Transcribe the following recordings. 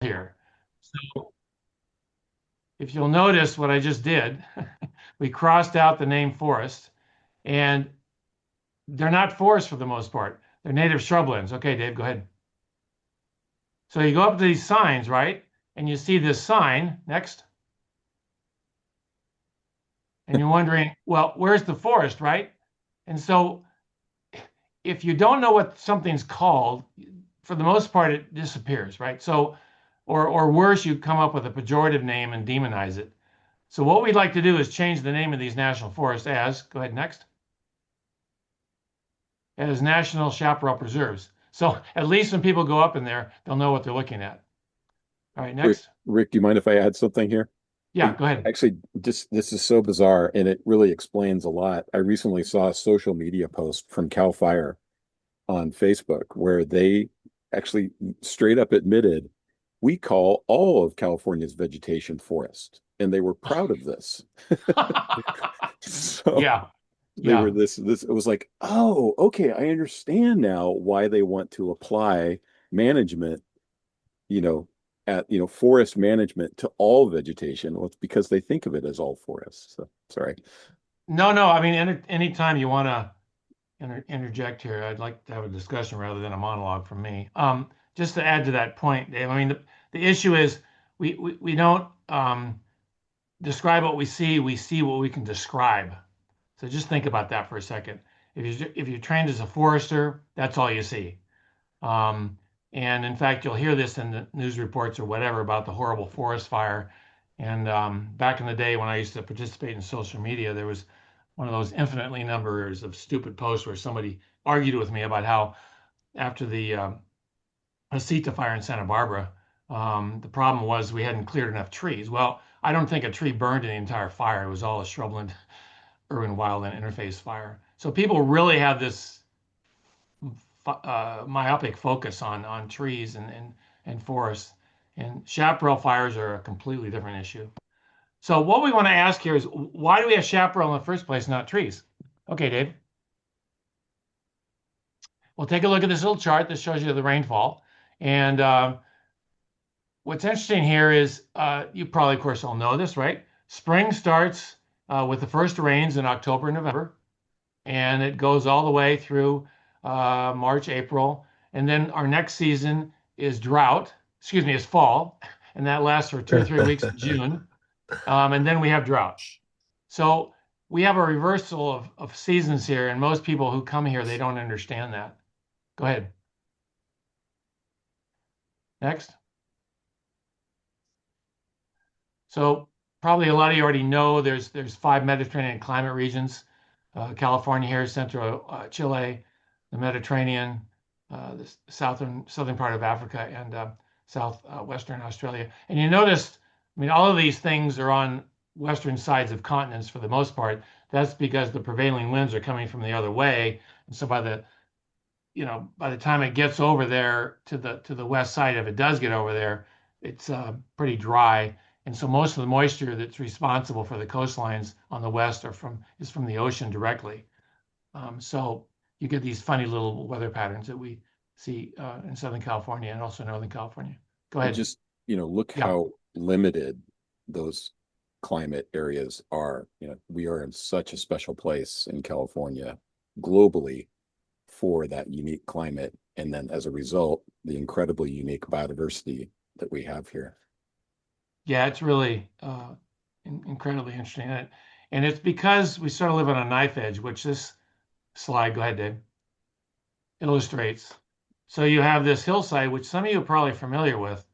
here. So if you'll notice what I just did, we crossed out the name forest, and they're not forests for the most part. They're native shrublands. Okay, Dave, go ahead. So you go up to these signs, right? And you see this sign next, and you're wondering, well, where's the forest, right? And so if you don't know what something's called, for the most part, it disappears, right? So, or worse, you come up with a pejorative name and demonize it. So what we'd like to do is change the name of these national forests as, go ahead, next, as National Chaparral Preserves. So at least when people go up in there, they'll know what they're looking at. All right, Rick, next. Rick, do you mind if I add something here? Yeah, go ahead. Actually, just this is so bizarre and it really explains a lot. I recently saw a social media post from Cal Fire on Facebook where they actually straight up admitted we call all of California's vegetation forest, and they were proud of this. So Yeah, they were yeah. this it was like, oh, okay, I understand now why they want to apply management, you know, forest management to all vegetation. Well, it's because they think of it as all forests. So sorry. No, no. I mean, anytime you want to interject here, I'd like to have a discussion rather than a monologue from me. Just to add to that point, Dave, I mean, the issue is we don't describe what we see what we can describe. So just think about that for a second. If you're trained as a forester, that's all you see. Um, and in fact, you'll hear this in the news reports or whatever about the horrible forest fire. And back in the day when I used to participate in social media, there was one of those infinitely numbers of stupid posts where somebody argued with me about how after the Aceta fire in Santa Barbara, the problem was we hadn't cleared enough trees. Well, I don't think a tree burned in the entire fire. It was all a shrubland, urban wildland interface fire. So people really have this myopic focus on trees and forests. And chaparral fires are a completely different issue. So what we want to ask here is why do we have chaparral in the first place, not trees? Okay, Dave. We'll take a look at this little chart that shows you the rainfall. And what's interesting here is you probably, of course, all know this, right? Spring starts with the first rains in October and November, and it goes all the way through March, April. And then our next season is is fall, and that lasts for 2 or 3 weeks in June. And then we have drought. So we have a reversal of seasons here, and most people who come here, they don't understand that. Go ahead. Next. So probably a lot of you already know there's 5 Mediterranean climate regions. California here, Central Chile, the Mediterranean, the southern part of Africa, and southwestern Australia. And you notice, I mean, all of these things are on western sides of continents for the most part. That's because the prevailing winds are coming from the other way. And so by the time it gets over there to the west side, if it does get over there, it's pretty dry. And so most of the moisture that's responsible for the coastlines on the west is from the ocean directly. So you get these funny little weather patterns that we see in Southern California and also Northern California. Go And ahead. just, look Yeah. how limited those climate areas are. We are in such a special place in California globally for that unique climate. And then as a result, the incredibly unique biodiversity that we have here. Yeah, it's really incredibly interesting. And it's because we sort of live on a knife edge, which this slide, go ahead, Dave, illustrates. So you have this hillside, which some of you are probably familiar with.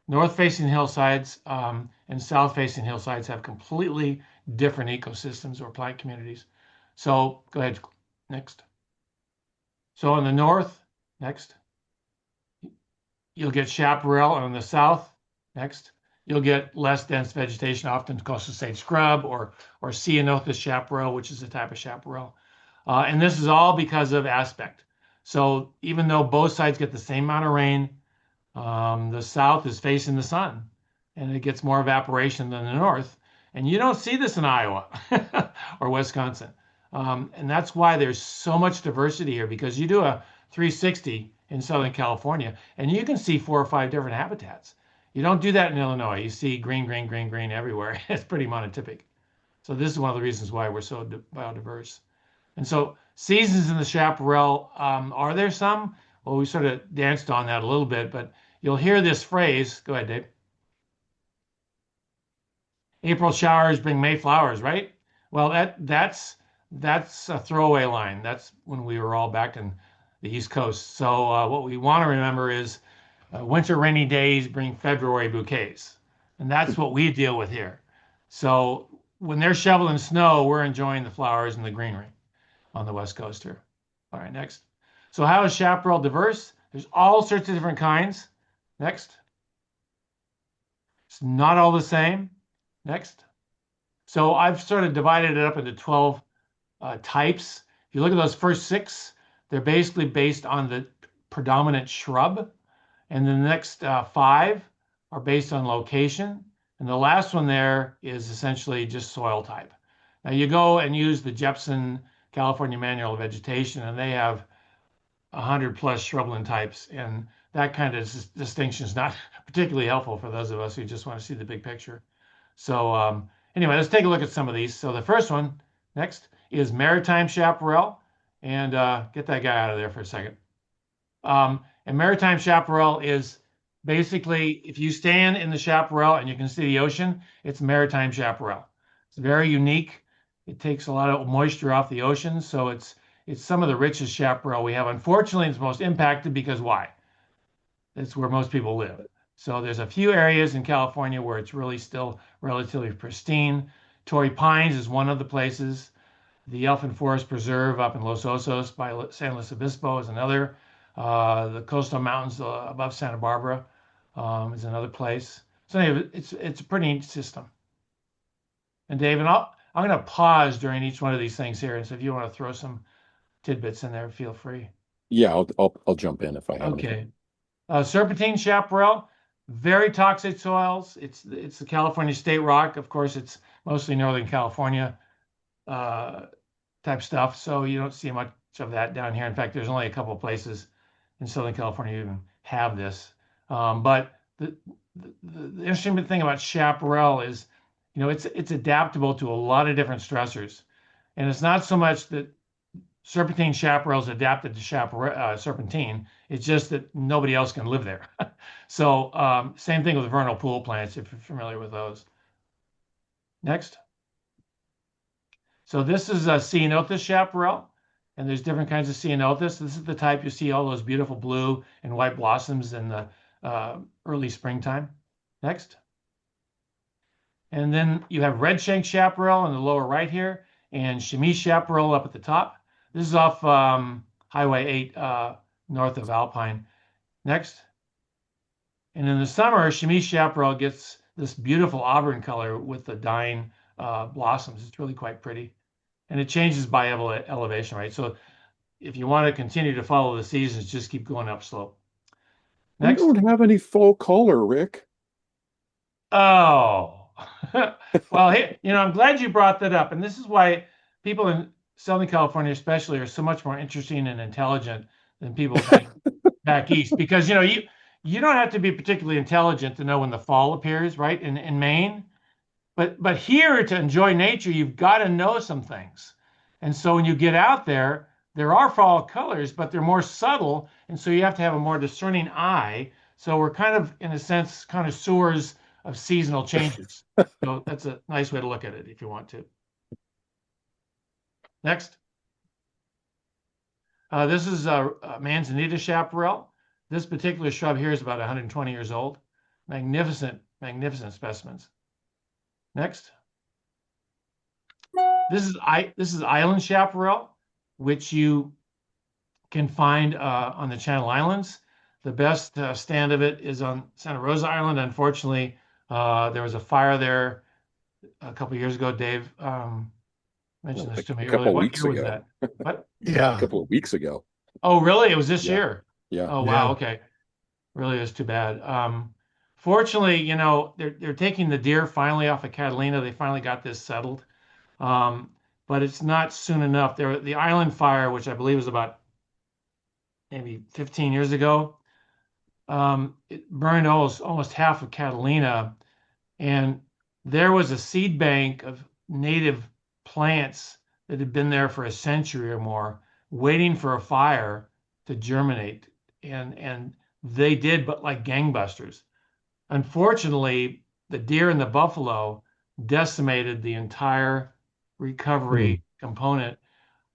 North-facing hillsides and south-facing hillsides have completely different ecosystems or plant communities. So go ahead, next. So in the north, next, you'll get chaparral, and in the south, next, you'll get less dense vegetation, often coastal sage scrub or ceanothus chaparral, which is a type of chaparral. And this is all because of aspect. So even though both sides get the same amount of rain, the south is facing the sun, and it gets more evaporation than the north. And you don't see this in Iowa or Wisconsin. And that's why there's so much diversity here because you do a 360 in Southern California and you can see 4 or 5 different habitats. You don't do that in Illinois. You see green, green, green, green everywhere. It's pretty monotypic. So this is one of the reasons why we're so biodiverse. And so seasons in the chaparral, are there some? Well, we sort of danced on that a little bit, but you'll hear this phrase. Go ahead, Dave. April showers bring May flowers, right? Well, that's a throwaway line. That's when we were all back in the East Coast. So what we want to remember is winter rainy days bring February bouquets, and that's what we deal with here. So when they're shoveling snow, we're enjoying the flowers and the greenery on the West Coast here. All right, next. So how is chaparral diverse? There's all sorts of different kinds. Next. It's not all the same. Next. So I've sort of divided it up into 12 types. If you look at those first six, they're basically based on the predominant shrub. And the next five are based on location. And the last one there is essentially just soil type. Now you go and use the Jepson California Manual of Vegetation, and they have 100 plus shrubland types. And that kind of distinction is not particularly helpful for those of us who just want to see the big picture. So anyway, let's take a look at some of these. So the first one, next, is maritime chaparral. And get that guy out of there for a second. And maritime chaparral is basically, if you stand in the chaparral and you can see the ocean, it's maritime chaparral. It's very unique. It takes a lot of moisture off the ocean, so it's some of the richest chaparral we have. Unfortunately, it's most impacted because why? It's where most people live. So there's a few areas in California where it's really still relatively pristine. Torrey Pines is one of the places. The Elfin Forest Preserve up in Los Osos by San Luis Obispo is another. The coastal mountains above Santa Barbara is another place. So anyway, it's a pretty neat system. And Dave, I'm going to pause during each one of these things here. And so if you want to throw some tidbits in there, feel free. Yeah, I'll jump in if I have anything. Okay. Serpentine chaparral, very toxic soils. It's the California state rock. Of course, it's mostly Northern California type stuff. So you don't see much of that down here. In fact, there's only a couple of places in Southern California who even have this. But the interesting thing about chaparral is, it's adaptable to a lot of different stressors. And it's not so much that serpentine chaparral is adapted to serpentine. It's just that nobody else can live there. So same thing with vernal pool plants, if you're familiar with those. Next. So this is a ceanothus chaparral, and there's different kinds of ceanothus. This is the type you see all those beautiful blue and white blossoms in the early springtime. Next. And then you have red shank chaparral in the lower right here, and chamise chaparral up at the top. This is off Highway 8 north of Alpine. Next. And in the summer, chamise chaparral gets this beautiful auburn color with the dying blossoms. It's really quite pretty. And it changes by elevation, right? So if you want to continue to follow the seasons, just keep going up slope. Next. We don't have any fall color, Rick. Oh, well, hey, I'm glad you brought that up. And this is why people in Southern California, especially, are so much more interesting and intelligent than people back east. Because, you don't have to be particularly intelligent to know when the fall appears, right? In Maine. But here, to enjoy nature, you've got to know some things. And so when you get out there are fall colors, but they're more subtle. And so you have to have a more discerning eye. So we're kind of, in a sense, connoisseurs of seasonal changes. So that's a nice way to look at it if you want to. Next. This is Manzanita chaparral. This particular shrub here is about 120 years old. Magnificent, magnificent specimens. Next. This is island chaparral, which you can find on the Channel Islands. The best stand of it is on Santa Rosa Island. Unfortunately, there was a fire there a couple of years ago. Dave mentioned this to me earlier. What year was that? What? Yeah, a couple of weeks ago. Oh, really? It was this year? Yeah. Oh, wow. Okay. Really is too bad. Fortunately, they're taking the deer finally off of Catalina. They finally got this settled. But it's not soon enough. The island fire, which I believe was about maybe 15 years ago, It burned almost half of Catalina, and there was a seed bank of native plants that had been there for a century or more, waiting for a fire to germinate. And they did, but like gangbusters. Unfortunately, the deer and the buffalo decimated the entire Hmm. recovery component.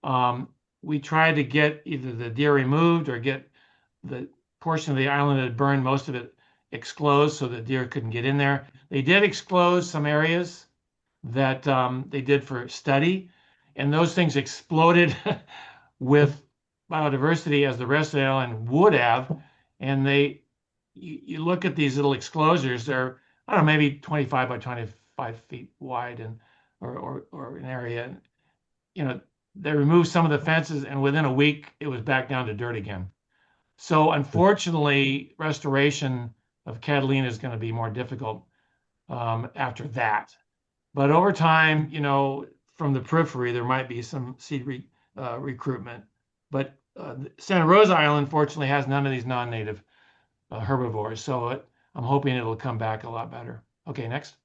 Um, we tried to get either the deer removed or get the portion of the island that had burned, most of it exclosed so the deer couldn't get in there. They did exclose some areas that they did for study, and those things exploded with biodiversity as the rest of the island would have. And you look at these little exclosures, they're, I don't know, maybe 25 by 25 feet wide and or an area. And, you know, they removed some of the fences, and within a week, it was back down to dirt again. So unfortunately, restoration of Catalina is going to be more difficult after that. But over time, from the periphery, there might be some recruitment. But Santa Rosa Island, fortunately, has none of these non-native herbivores. So I'm hoping it'll come back a lot better. Okay, next.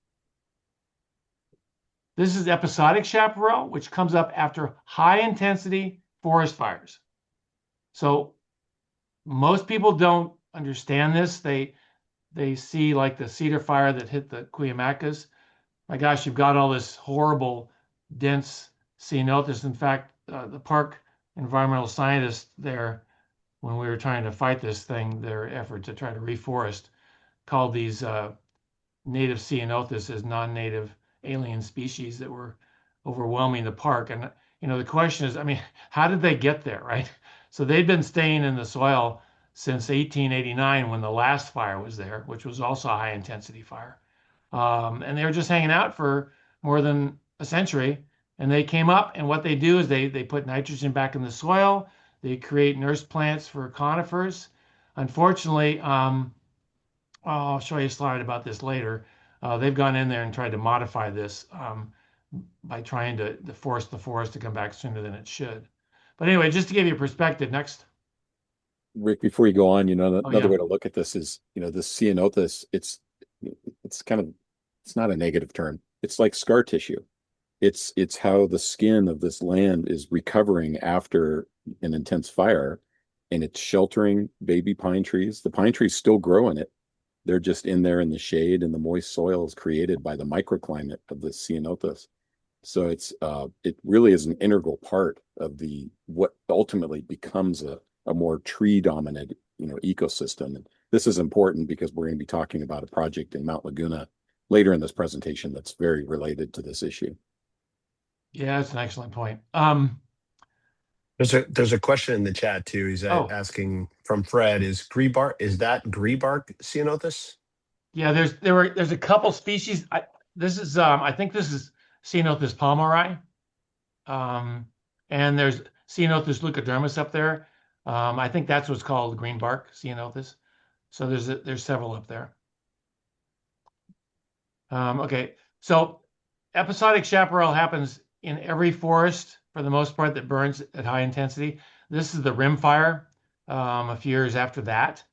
This is episodic chaparral, which comes up after high intensity forest fires. So most people don't understand this. They see like the cedar fire that hit the Cuyamacas. My gosh, you've got all this horrible, dense ceanothus. In fact, the park environmental scientists there, when we were trying to fight this thing, their effort to try to reforest, called these native ceanothus as non-native alien species that were overwhelming the park. And the question is, I mean, how did they get there, right? So they'd been staying in the soil since 1889 when the last fire was there, which was also a high intensity fire. And they were just hanging out for more than a century. And they came up, and what they do is they put nitrogen back in the soil. They create nurse plants for conifers. Unfortunately, I'll show you a slide about this later. They've gone in there and tried to modify this by trying to force the forest to come back sooner than it should. But anyway, just to give you a perspective, next. Rick, before you go on, Oh another yeah, way to look at this is, this ceanothus, it's kind of, it's not a negative term. It's like scar tissue. It's how the skin of this land is recovering after an intense fire, and it's sheltering baby pine trees. The pine trees still grow in it. They're just in there in the shade, and the moist soil is created by the microclimate of the ceanothus. So it really is an integral part of the what ultimately becomes a more tree dominant ecosystem. And this is important because we're going to be talking about a project in Mount Laguna later in this presentation that's very related to this issue. yeah, that's an excellent point. There's a question in the chat too. He's Oh, asking from Fred, is that Greebark ceanothus? yeah, there's a couple species. I think this is Ceanothus palmeri. Um, and there's Ceanothus leucodermis up there. I think that's what's called green bark Ceanothus. So there's several up there. Okay, so episodic chaparral happens in every forest for the most part that burns at high intensity. This is the rim fire a few years after that.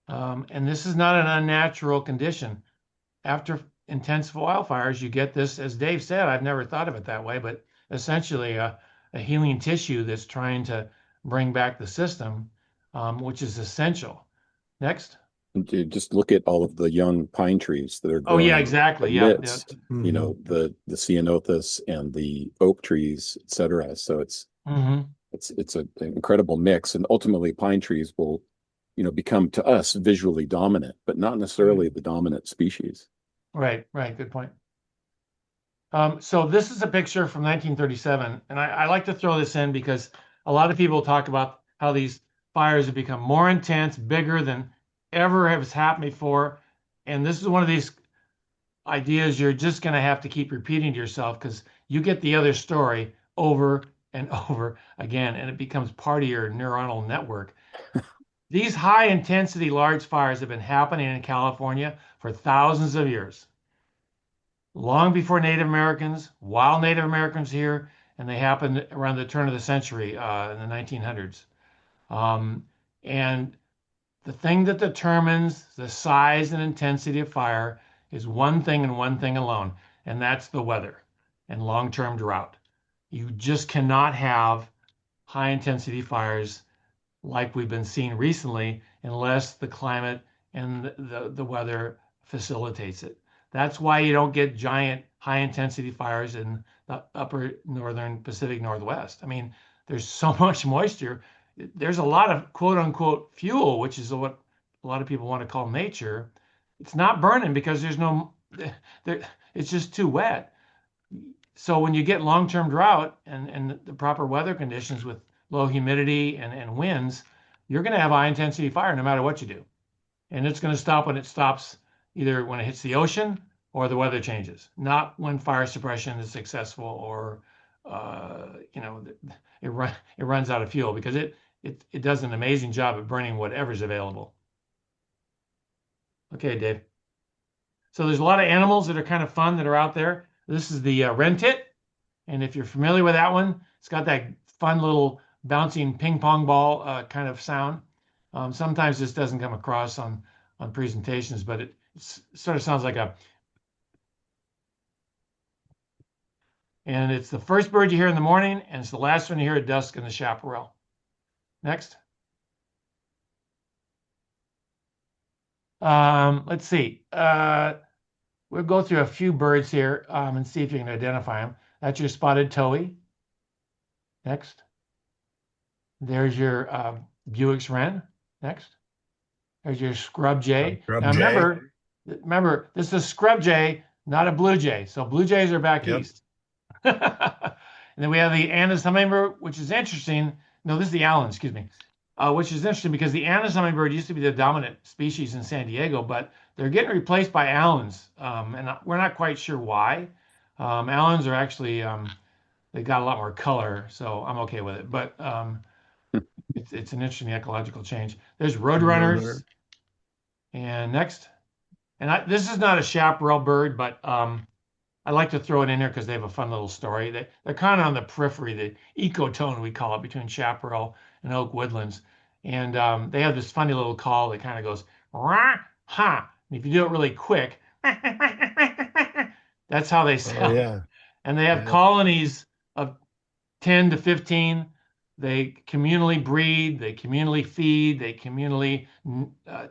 And this is not an unnatural condition. After intense wildfires, you get this, as Dave said, I've never thought of it that way, but essentially a healing tissue that's trying to bring back the system, which is essential. Next. And to just look at all of the young pine trees that are Oh, yeah, growing exactly. Yeah. Yeah. amidst, Hmm. the ceanothus and the oak trees, et cetera. So Hmm. it's an incredible mix, and ultimately pine trees will, become to us visually dominant, but not necessarily the dominant species. Right, right. Good point. So this is a picture from 1937, and I like to throw this in because a lot of people talk about how these fires have become more intense, bigger than ever has happened before. And this is one of these ideas you're just going to have to keep repeating to yourself because you get the other story over and over again, and it becomes part of your neuronal network. These high intensity large fires have been happening in California for thousands of years, long before Native Americans, while Native Americans here, and they happened around the turn of the century in the 1900s. Um, and the thing that determines the size and intensity of fire is one thing and one thing alone, and that's the weather and long-term drought. You just cannot have high intensity fires like we've been seeing recently unless the climate and the weather facilitates it. That's why you don't get giant high intensity fires in the upper northern Pacific Northwest. I mean, there's so much moisture. There's a lot of quote unquote fuel, which is what a lot of people want to call nature. It's not burning because there's no, there, it's just too wet. So when you get long-term drought and the proper weather conditions with low humidity and winds, you're going to have high intensity fire no matter what you do. And it's going to stop when it stops, either when it hits the ocean or the weather changes, not when fire suppression is successful or it runs out of fuel, because it does an amazing job of burning whatever's available. Okay, Dave. So there's a lot of animals that are kind of fun that are out there. This is the wren tit. And if you're familiar with that one, it's got that fun little bouncing ping pong ball kind of sound. Sometimes this doesn't come across on presentations, but it sort of sounds like and it's the first bird you hear in the morning, and it's the last one you hear at dusk in the chaparral. Next. Let's see. We'll go through a few birds here and see if you can identify them. That's your spotted towhee. Next. There's your Buick's wren. Next. There's your scrub jay. Now remember, this is a scrub jay, not a blue jay. So blue jays are back east. And then we have the Anna's hummingbird, which is interesting. No, this is the Allen, excuse me. Which is interesting because the Anna's hummingbird used to be the dominant species in San Diego, but they're getting replaced by Allens, and we're not quite sure why. Allens are actually they got a lot more color, so I'm okay with it. But it's an interesting ecological change. There's roadrunners, and next, and this is not a chaparral bird, but I like to throw it in here because they have a fun little story. They're kind of on the periphery, the ecotone we call it, between chaparral and oak woodlands, and they have this funny little call that kind of goes rah ha. And if you do it really quick, that's how they sound. Oh, yeah. And they have colonies of 10 to 15. They communally breed, they communally feed, they communally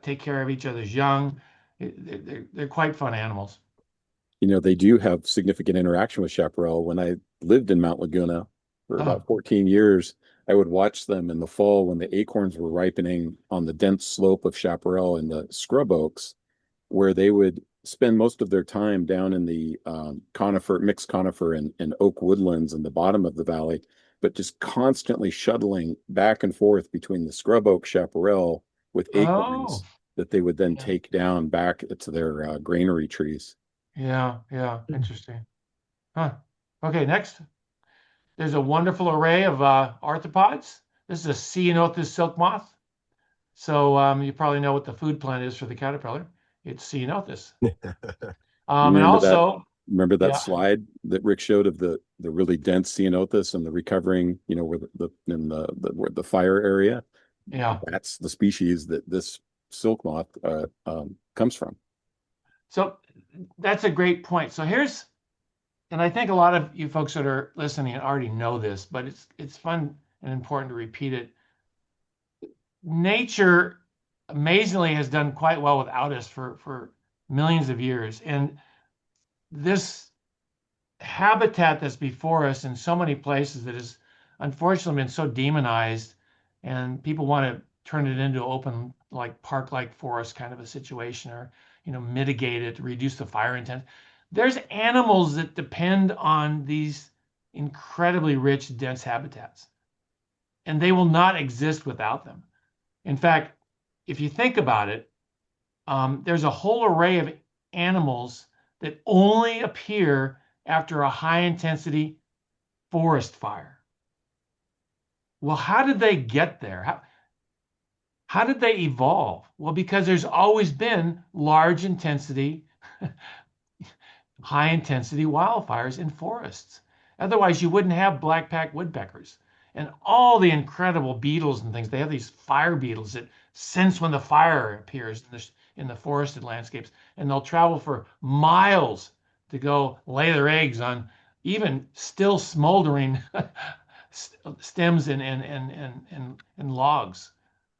take care of each other's young. They're quite fun animals. You know, they do have significant interaction with chaparral. When I lived in Mount Laguna for about 14 years, I would watch them in the fall when the acorns were ripening on the dense slope of chaparral and the scrub oaks, where they would spend most of their time down in the mixed conifer and oak woodlands in the bottom of the valley, but just constantly shuttling back and forth between the scrub oak chaparral with acorns that they would then take down back to their granary trees. Yeah, interesting. Huh. Okay, next. There's a wonderful array of arthropods. This is a Ceanothus silk moth. So you probably know what the food plant is for the caterpillar. It's Ceanothus. And also, remember that slide that Rick showed of the really dense Ceanothus and the recovering, where the fire area. Yeah, that's the species that this silk moth comes from. So that's a great point. So and I think a lot of you folks that are listening already know this, but it's fun and important to repeat it. Nature amazingly has done quite well without us for millions of years. And this habitat that's before us in so many places that has unfortunately been so demonized, and people want to turn it into open, like park-like forest kind of a situation, or mitigate it, reduce the fire intent. There's animals that depend on these incredibly rich, dense habitats, and they will not exist without them. In fact, if you think about it, there's a whole array of animals that only appear after a high-intensity forest fire. Well, how did they get there? How did they evolve? Well, because there's always been large intensity, high intensity wildfires in forests. Otherwise, you wouldn't have black-packed woodpeckers and all the incredible beetles and things. They have these fire beetles that since when the fire appears in the forested landscapes, and they'll travel for miles to go lay their eggs on even still smoldering stems and logs.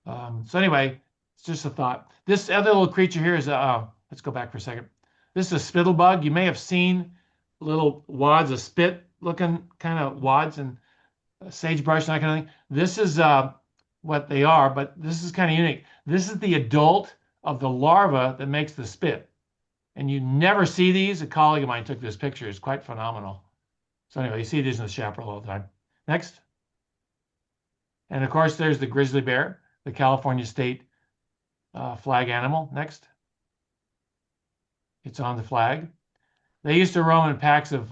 So anyway, it's just a thought. This other little creature here is let's go back for a second. This is a spittle bug. You may have seen little wads of spit looking kind of wads and sagebrush and that kind of thing. This is what they are, but this is kind of unique. This is the adult of the larva that makes the spit. And you never see these. A colleague of mine took this picture. It's quite phenomenal. So anyway, you see these in the chaparral all the time. Next. And of course, there's the grizzly bear, the California state flag animal. Next. It's on the flag. They used to roam in packs of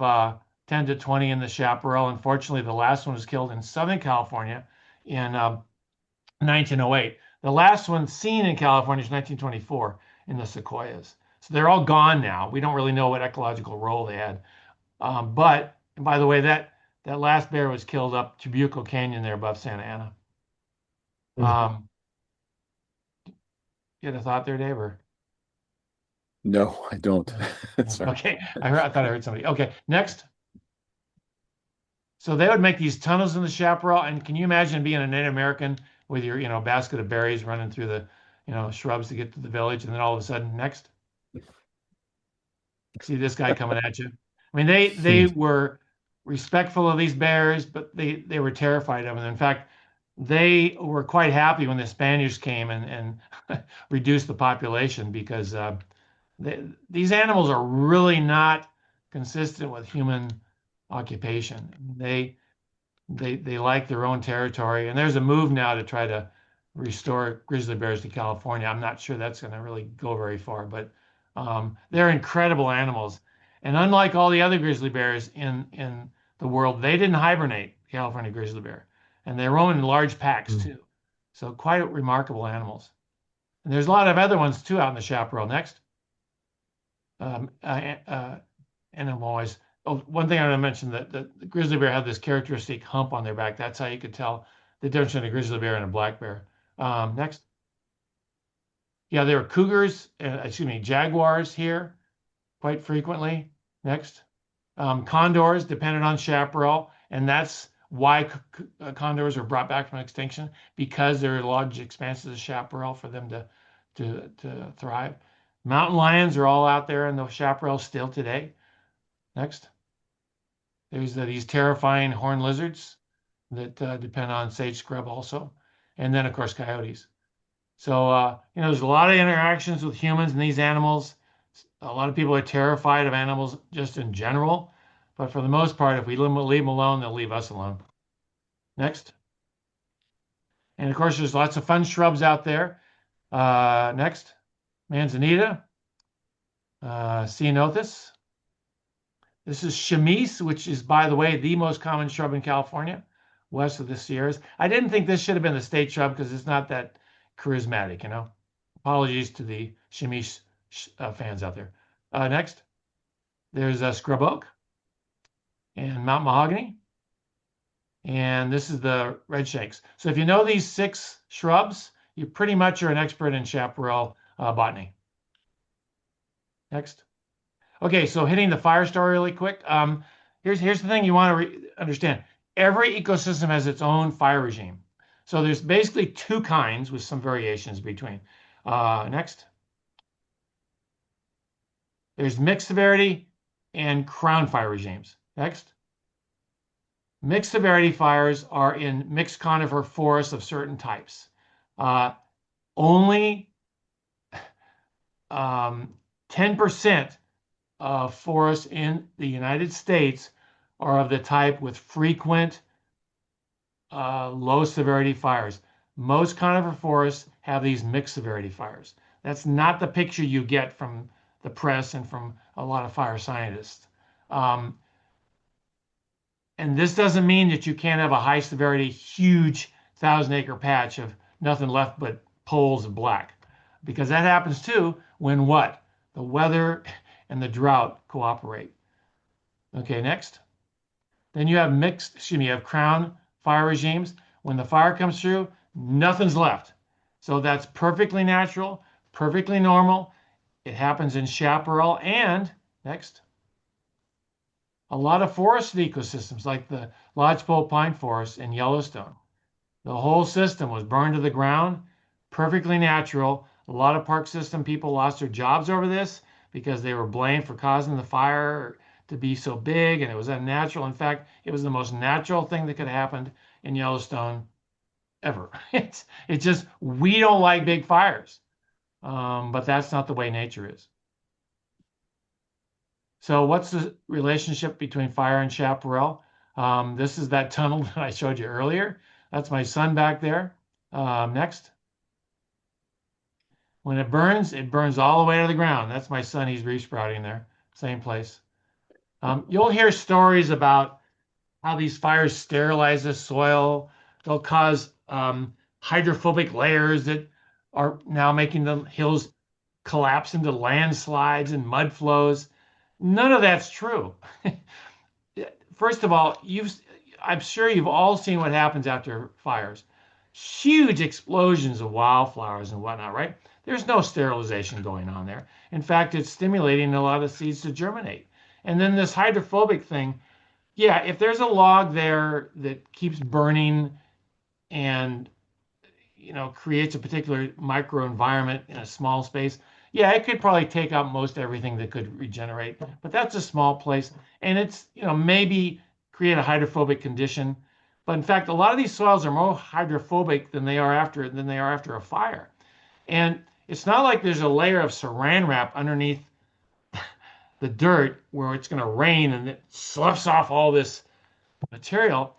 10 to 20 in the chaparral. Unfortunately, the last one was killed in Southern California in 1908. The last one seen in California is 1924 in the sequoias. So they're all gone now. We don't really know what ecological role they had. But, and by the way, that last bear was killed up Trabuco Canyon there above Santa Ana. You had a thought there, Dave? Or? No, I don't. Sorry. Okay, I thought I heard somebody. Okay, next. So they would make these tunnels in the chaparral, and can you imagine being a Native American with your, basket of berries running through the, shrubs to get to the village, and then all of a sudden, next, see this guy coming at you. I mean, they were respectful of these bears, but they were terrified of them. In fact, they were quite happy when the Spaniards came and reduced the population because these animals are really not consistent with human occupation. They like their own territory, and there's a move now to try to restore grizzly bears to California. I'm not sure that's going to really go very far, but they're incredible animals. And unlike all the other grizzly bears in the world, they didn't hibernate, California grizzly bear, and they roam in large packs too. So quite remarkable animals. And there's a lot of other ones too out in the chaparral. Next. Animal-wise. Oh, one thing I want to mention that the grizzly bear had this characteristic hump on their back. That's how you could tell the difference between a grizzly bear and a black bear. Next. Yeah, there are cougars, jaguars here quite frequently. Next. Condors depended on chaparral, and that's why condors were brought back from extinction, because there are large expanses of chaparral for them to thrive. Mountain lions are all out there in the chaparral still today. Next. There's these terrifying horned lizards that depend on sage scrub also. And then, of course, coyotes. So, there's a lot of interactions with humans and these animals. A lot of people are terrified of animals just in general. But for the most part, if we leave them alone, they'll leave us alone. Next. And, of course, there's lots of fun shrubs out there. Next. Manzanita. Ceanothus. This is chamise, which is, by the way, the most common shrub in California, west of the Sierras. I didn't think this should have been the state shrub because it's not that charismatic, Apologies to the chamise fans out there. Next, there's a scrub oak and Mount mahogany. And this is the red shanks. So if you know these 6 shrubs, you pretty much are an expert in chaparral botany. Next. Okay, so hitting the fire story really quick. Here's the thing you want to understand. Every ecosystem has its own fire regime. So there's basically 2 kinds with some variations between. Next. There's mixed severity and crown fire regimes. Next. Mixed severity fires are in mixed conifer forests of certain types. Only 10% of forests in the United States are of the type with frequent low severity fires. Most conifer forests have these mixed severity fires. That's not the picture you get from the press and from a lot of fire scientists. And this doesn't mean that you can't have a high severity, huge 1,000-acre patch of nothing left but poles of black, because that happens too when what? The weather and the drought cooperate. Okay, next. Then you have you have crown fire regimes. When the fire comes through, nothing's left. So that's perfectly natural, perfectly normal. It happens in chaparral and, next, a lot of forested ecosystems like the lodgepole pine forest in Yellowstone. The whole system was burned to the ground, perfectly natural. A lot of park system people lost their jobs over this because they were blamed for causing the fire to be so big and it was unnatural. In fact, it was the most natural thing that could have happened in Yellowstone ever. It's just we don't like big fires, but that's not the way nature is. So what's the relationship between fire and chaparral? This is that tunnel that I showed you earlier. That's my son back there. Next. When it burns all the way to the ground. That's my son. He's resprouting there. Same place. You'll hear stories about how these fires sterilize the soil. They'll cause hydrophobic layers that are now making the hills collapse into landslides and mud flows. None of that's true. First of all, I'm sure you've all seen what happens after fires. Huge explosions of wildflowers and whatnot, right? There's no sterilization going on there. In fact, it's stimulating a lot of seeds to germinate. And then this hydrophobic thing, yeah, if there's a log there that keeps burning and creates a particular microenvironment in a small space, yeah, it could probably take out most everything that could regenerate. But that's a small place, and it's maybe create a hydrophobic condition. But in fact, a lot of these soils are more hydrophobic than they are after a fire. And it's not like there's a layer of saran wrap underneath the dirt where it's going to rain and it sloughs off all this material.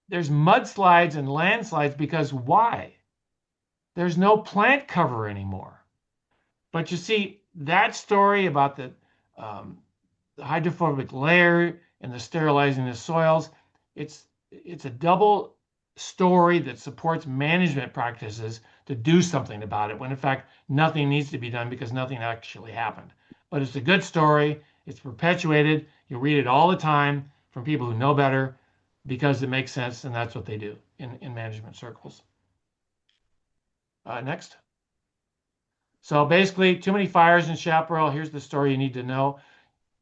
There's mudslides and landslides because why? There's no plant cover anymore. But you see, that story about the hydrophobic layer and the sterilizing the soils, it's a double story that supports management practices to do something about it when in fact nothing needs to be done because nothing actually happened. But it's a good story. It's perpetuated. You read it all the time from people who know better because it makes sense, and that's what they do in management circles. Next. So basically, too many fires in Chaparral. Here's the story you need to know.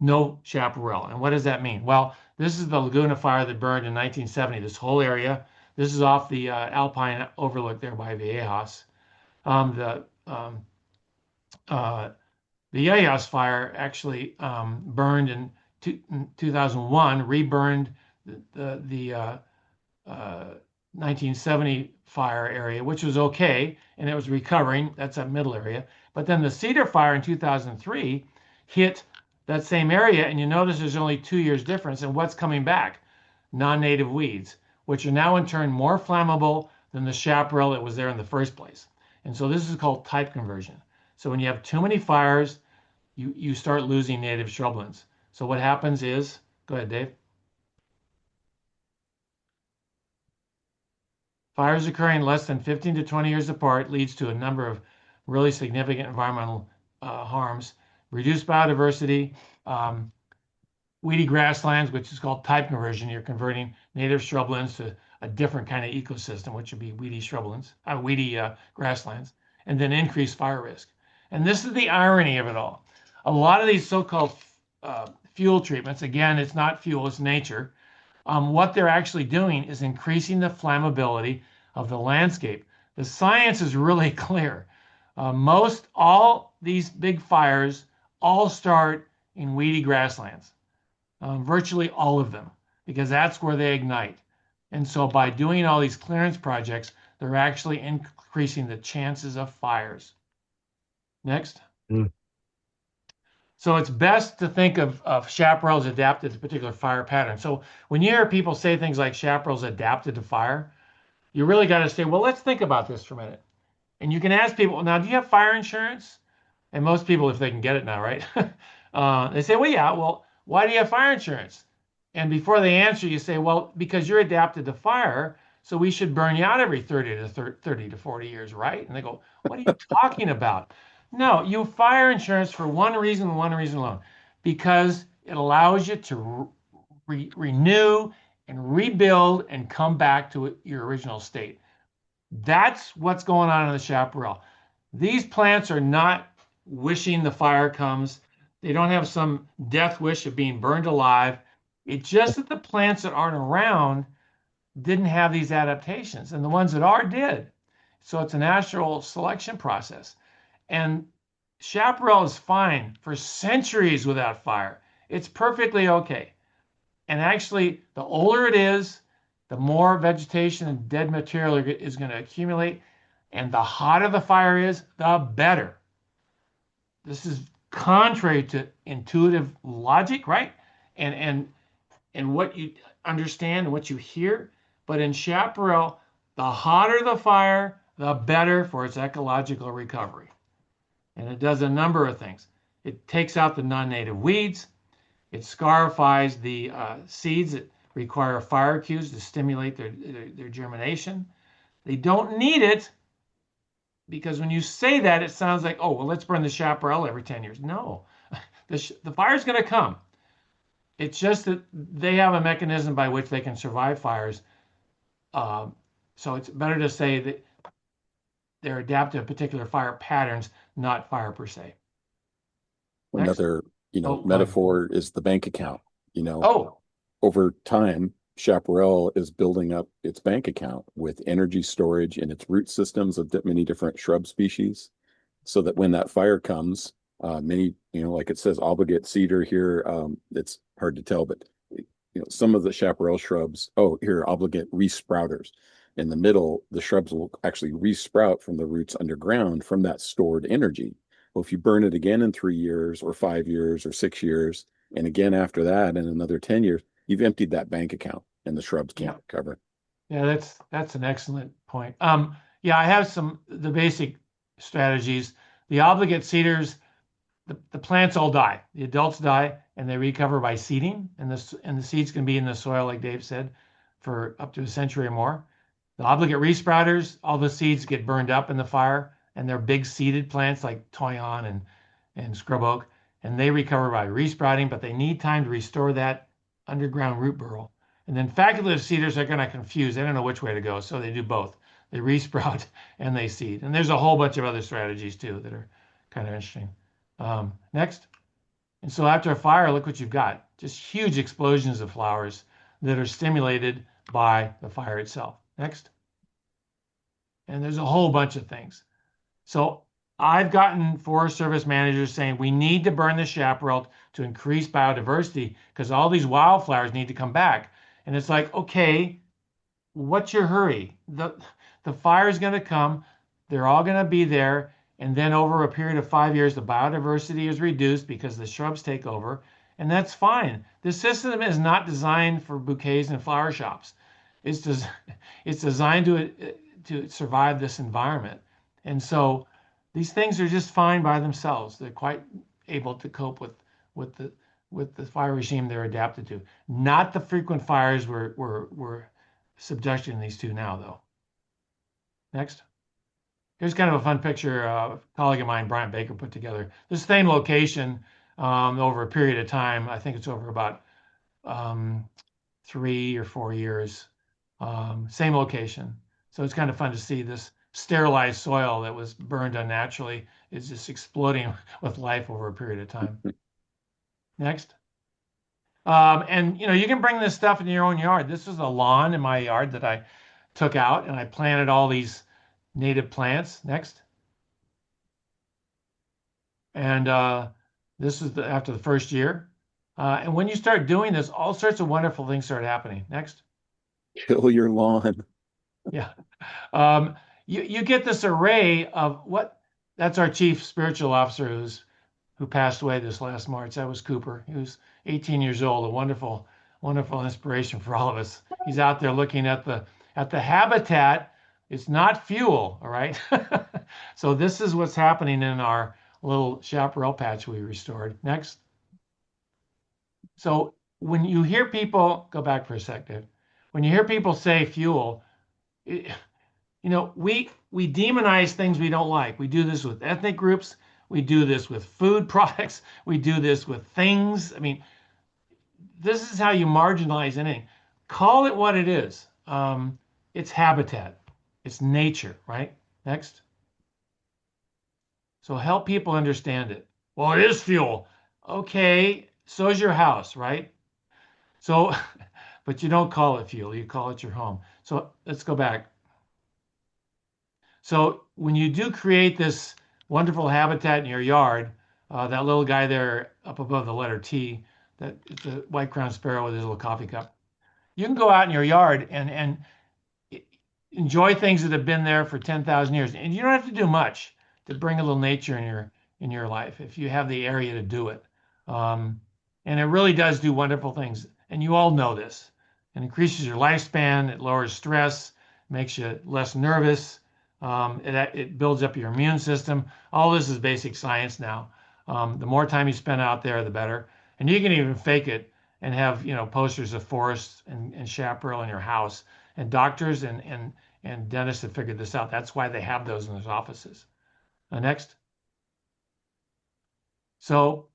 No chaparral. And what does that mean? Well, this is the Laguna fire that burned in 1970, this whole area. This is off the Alpine overlook there by Viejas. The Viejas fire actually burned in 2001, reburned the 1970 fire area, which was okay, and it was recovering. That's that middle area. But then the Cedar fire in 2003 hit that same area, and you notice there's only 2 years difference. And what's coming back? Non-native weeds, which are now in turn more flammable than the chaparral that was there in the first place. And so this is called type conversion. So when you have too many fires, you start losing native shrublands. So what happens is, go ahead, Dave. Fires occurring less than 15 to 20 years apart leads to a number of really significant environmental harms. Reduced biodiversity, weedy grasslands, which is called type conversion. You're converting native shrublands to a different kind of ecosystem, which would be weedy grasslands, and then increased fire risk. And this is the irony of it all. A lot of these so-called fuel treatments, again, it's not fuel, it's nature. What they're actually doing is increasing the flammability of the landscape. The science is really clear. All these big fires all start in weedy grasslands, virtually all of them, because that's where they ignite. And so by doing all these clearance projects, they're actually increasing the chances of fires. Next. So it's best to think of chaparrals adapted to particular fire patterns. So when you hear people say things like chaparrals adapted to fire, you really got to say, well, let's think about this for a minute. And you can ask people, now, do you have fire insurance? And most people, if they can get it now, right? They say, well, yeah, well, why do you have fire insurance? And before they answer, you say, well, because you're adapted to fire, so we should burn you out every 30 to 40 years, right? And they go, what are you talking about? No, you have fire insurance for one reason alone, because it allows you to renew and rebuild and come back to your original state. That's what's going on in the chaparral. These plants are not wishing the fire comes. They don't have some death wish of being burned alive. It's just that the plants that aren't around didn't have these adaptations, and the ones that are did. So it's a natural selection process. And chaparral is fine for centuries without fire. It's perfectly okay. And actually, the older it is, the more vegetation and dead material is going to accumulate. And the hotter the fire is, the better. This is contrary to intuitive logic, right? And what you understand and what you hear. But in chaparral, the hotter the fire, the better for its ecological recovery. And it does a number of things. It takes out the non-native weeds. It scarifies the seeds that require fire cues to stimulate their germination. They don't need it because when you say that, it sounds like, oh, well, let's burn the chaparral every 10 years. No, the fire's going to come. It's just that they have a mechanism by which they can survive fires. So it's better to say that they're adapted to particular fire patterns, not fire per se. Next. Another, Oh, metaphor is the bank account. Oh, Over time, Chaparral is building up its bank account with energy storage in its root systems of many different shrub species, so that when that fire comes, many, like it says, obligate cedar here. It's hard to tell, but some of the chaparral shrubs. Oh, here, obligate resprouters. In the middle, the shrubs will actually resprout from the roots underground from that stored energy. Well, if you burn it again in 3 years or 5 years or 6 years, and again after that in another 10 years, you've emptied that bank account and the shrubs can't recover. Yeah, that's an excellent point. Yeah, I have the basic strategies. The obligate seeders, the plants all die. The adults die, and they recover by seeding, and the seeds can be in the soil, like Dave said, for up to a century or more. The obligate resprouters, all the seeds get burned up in the fire, and they're big seeded plants like toyon and scrub oak, and they recover by resprouting, but they need time to restore that underground root burrow. And then facultative seeders are going to confuse. They don't know which way to go, so they do both. They resprout and they seed. And there's a whole bunch of other strategies too that are kind of interesting. Next. And so after a fire, look what you've got. Just huge explosions of flowers that are stimulated by the fire itself. Next. And there's a whole bunch of things. So I've gotten Forest Service managers saying we need to burn the chaparral to increase biodiversity because all these wildflowers need to come back. And it's like, okay, what's your hurry? The fire is going to come. They're all going to be there. And then over a period of 5 years, the biodiversity is reduced because the shrubs take over. And that's fine. The system is not designed for bouquets and flower shops. It's designed to survive this environment. And so these things are just fine by themselves. They're quite able to cope with the fire regime they're adapted to. Not the frequent fires we're subjecting these to now, though. Next. Here's kind of a fun picture a colleague of mine, Bryant Baker, put together. This same location over a period of time. I think it's over about 3 or 4 years. Same location. So it's kind of fun to see this sterilized soil that was burned unnaturally is just exploding with life over a period of time. Next. And you can bring this stuff into your own yard. This is a lawn in my yard that I took out and I planted all these native plants. Next. And this is after the first year. And when you start doing this, all sorts of wonderful things start happening. Next. Kill your lawn. Yeah. You get this array of that's our chief spiritual officer who passed away this last March. That was Cooper. He was 18 years old, a wonderful, wonderful inspiration for all of us. He's out there looking at the habitat. It's not fuel, all right? So this is what's happening in our little chaparral patch we restored. Next. So when you hear people, go back for a second. When you hear people say fuel, we demonize things we don't like. We do this with ethnic groups. We do this with food products. We do this with things. I mean, this is how you marginalize anything. Call it what it is. It's habitat. It's nature, right? Next. So help people understand it. Well, it is fuel. Okay, so is your house, right? So, but you don't call it fuel, you call it your home. So let's go back. So when you do create this wonderful habitat in your yard, that little guy there up above the letter T, that it's a white-crowned sparrow with his little coffee cup. You can go out in your yard and enjoy things that have been there for 10,000 years, and you don't have to do much to bring a little nature in your life if you have the area to do it. Um, and it really does do wonderful things, and you all know this. It increases your lifespan, it lowers stress, makes you less nervous, it builds up your immune system. All this is basic science now. The more time you spend out there, the better. And you can even fake it and have posters of forests and chaparral in your house. And doctors and dentists have figured this out. That's why they have those in their offices. Next. So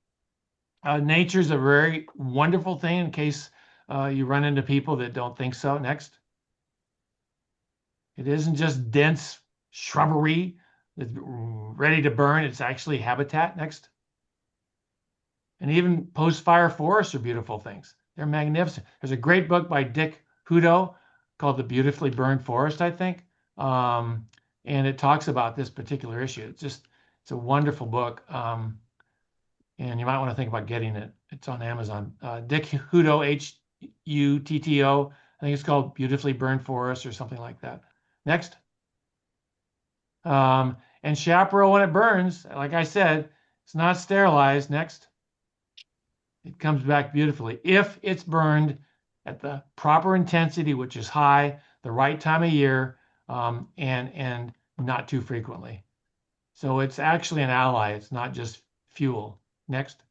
nature's a very wonderful thing in case you run into people that don't think so. Next. It isn't just dense shrubbery that's ready to burn. It's actually habitat. Next. And even post-fire forests are beautiful things. They're magnificent. There's a great book by Dick Hudo called The Beautifully Burned Forest, I think. And it talks about this particular issue. It's a wonderful book. And you might want to think about getting it. It's on Amazon. Dick Hudo, Hutto. I think it's called Beautifully Burned Forest or something like that. Next. And chaparral, when it burns, like I said, it's not sterilized. Next. It comes back beautifully if it's burned at the proper intensity, which is high, the right time of year, and not too frequently. So it's actually an ally. It's not just fuel. Next.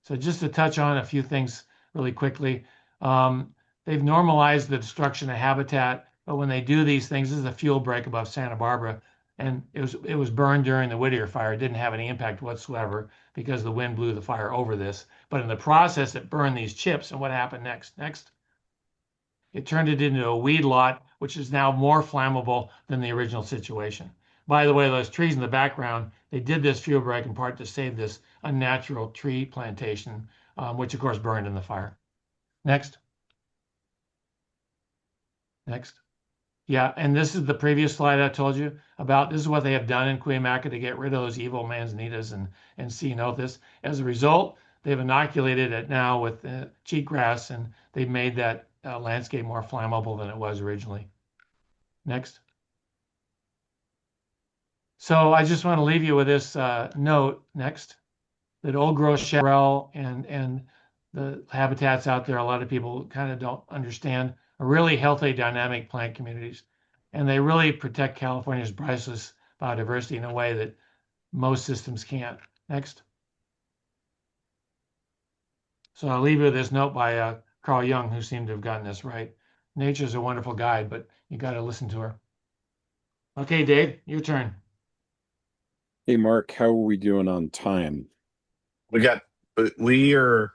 So just to touch on a few things really quickly, they've normalized the destruction of habitat, but when they do these things, this is a fuel break above Santa Barbara, and it was burned during the Whittier fire. It didn't have any impact whatsoever because the wind blew the fire over this. But in the process, it burned these chips, and what happened next? Next. It turned it into a weed lot, which is now more flammable than the original situation. By the way, those trees in the background, they did this fuel break in part to save this unnatural tree plantation, which of course burned in the fire. Next. Next. Yeah, and this is the previous slide I told you about. This is what they have done in Cuyamaca to get rid of those evil manzanitas and ceanothus. As a result, they've inoculated it now with cheatgrass, and they've made that landscape more flammable than it was originally. Next. So I just want to leave you with this note. Next, that old growth chaparral and the habitats out there, a lot of people kind of don't understand, are really healthy, dynamic plant communities. And they really protect California's priceless biodiversity in a way that most systems can't. Next. So I'll leave you with this note by Carl Jung, who seemed to have gotten this right. Nature's a wonderful guide, but you got to listen to her. Okay, Dave, your turn. Hey, Mark, how are we doing on time? We are,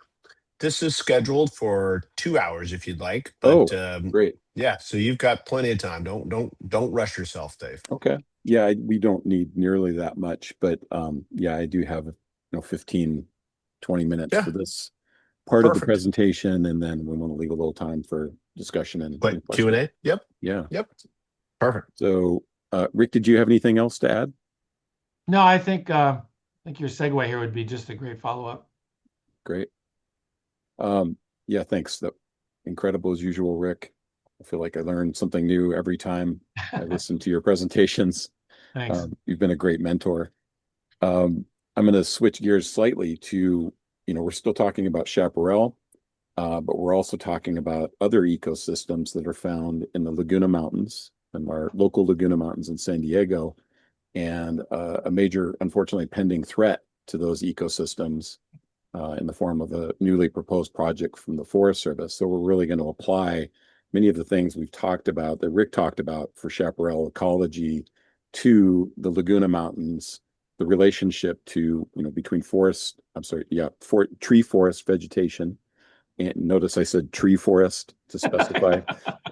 this is scheduled for 2 hours if you'd like, but Great. yeah, so you've got plenty of time. Don't rush yourself, Dave. Okay. Yeah, we don't need nearly that much, but yeah, I do have 15, 20 minutes Yeah, for this part of the perfect. presentation, and then we want to leave a little time for discussion and Quick questions. Q&A. Yep. Yeah. Yep. Perfect. So, Rick, did you have anything else to add? No, I think your segue here would be just a great follow-up. Great. Yeah, thanks. Incredible as usual, Rick. I feel like I learn something new every time I listen to your presentations. Thanks. You've been a great mentor. I'm going to switch gears slightly to, we're still talking about chaparral, but we're also talking about other ecosystems that are found in the Laguna Mountains and our local Laguna Mountains in San Diego, and a major, unfortunately, pending threat to those ecosystems in the form of a newly proposed project from the Forest Service. So we're really going to apply many of the things we've talked about, that Rick talked about for chaparral ecology, to the Laguna Mountains, the relationship to, between tree forest vegetation and notice I said tree forest to specify,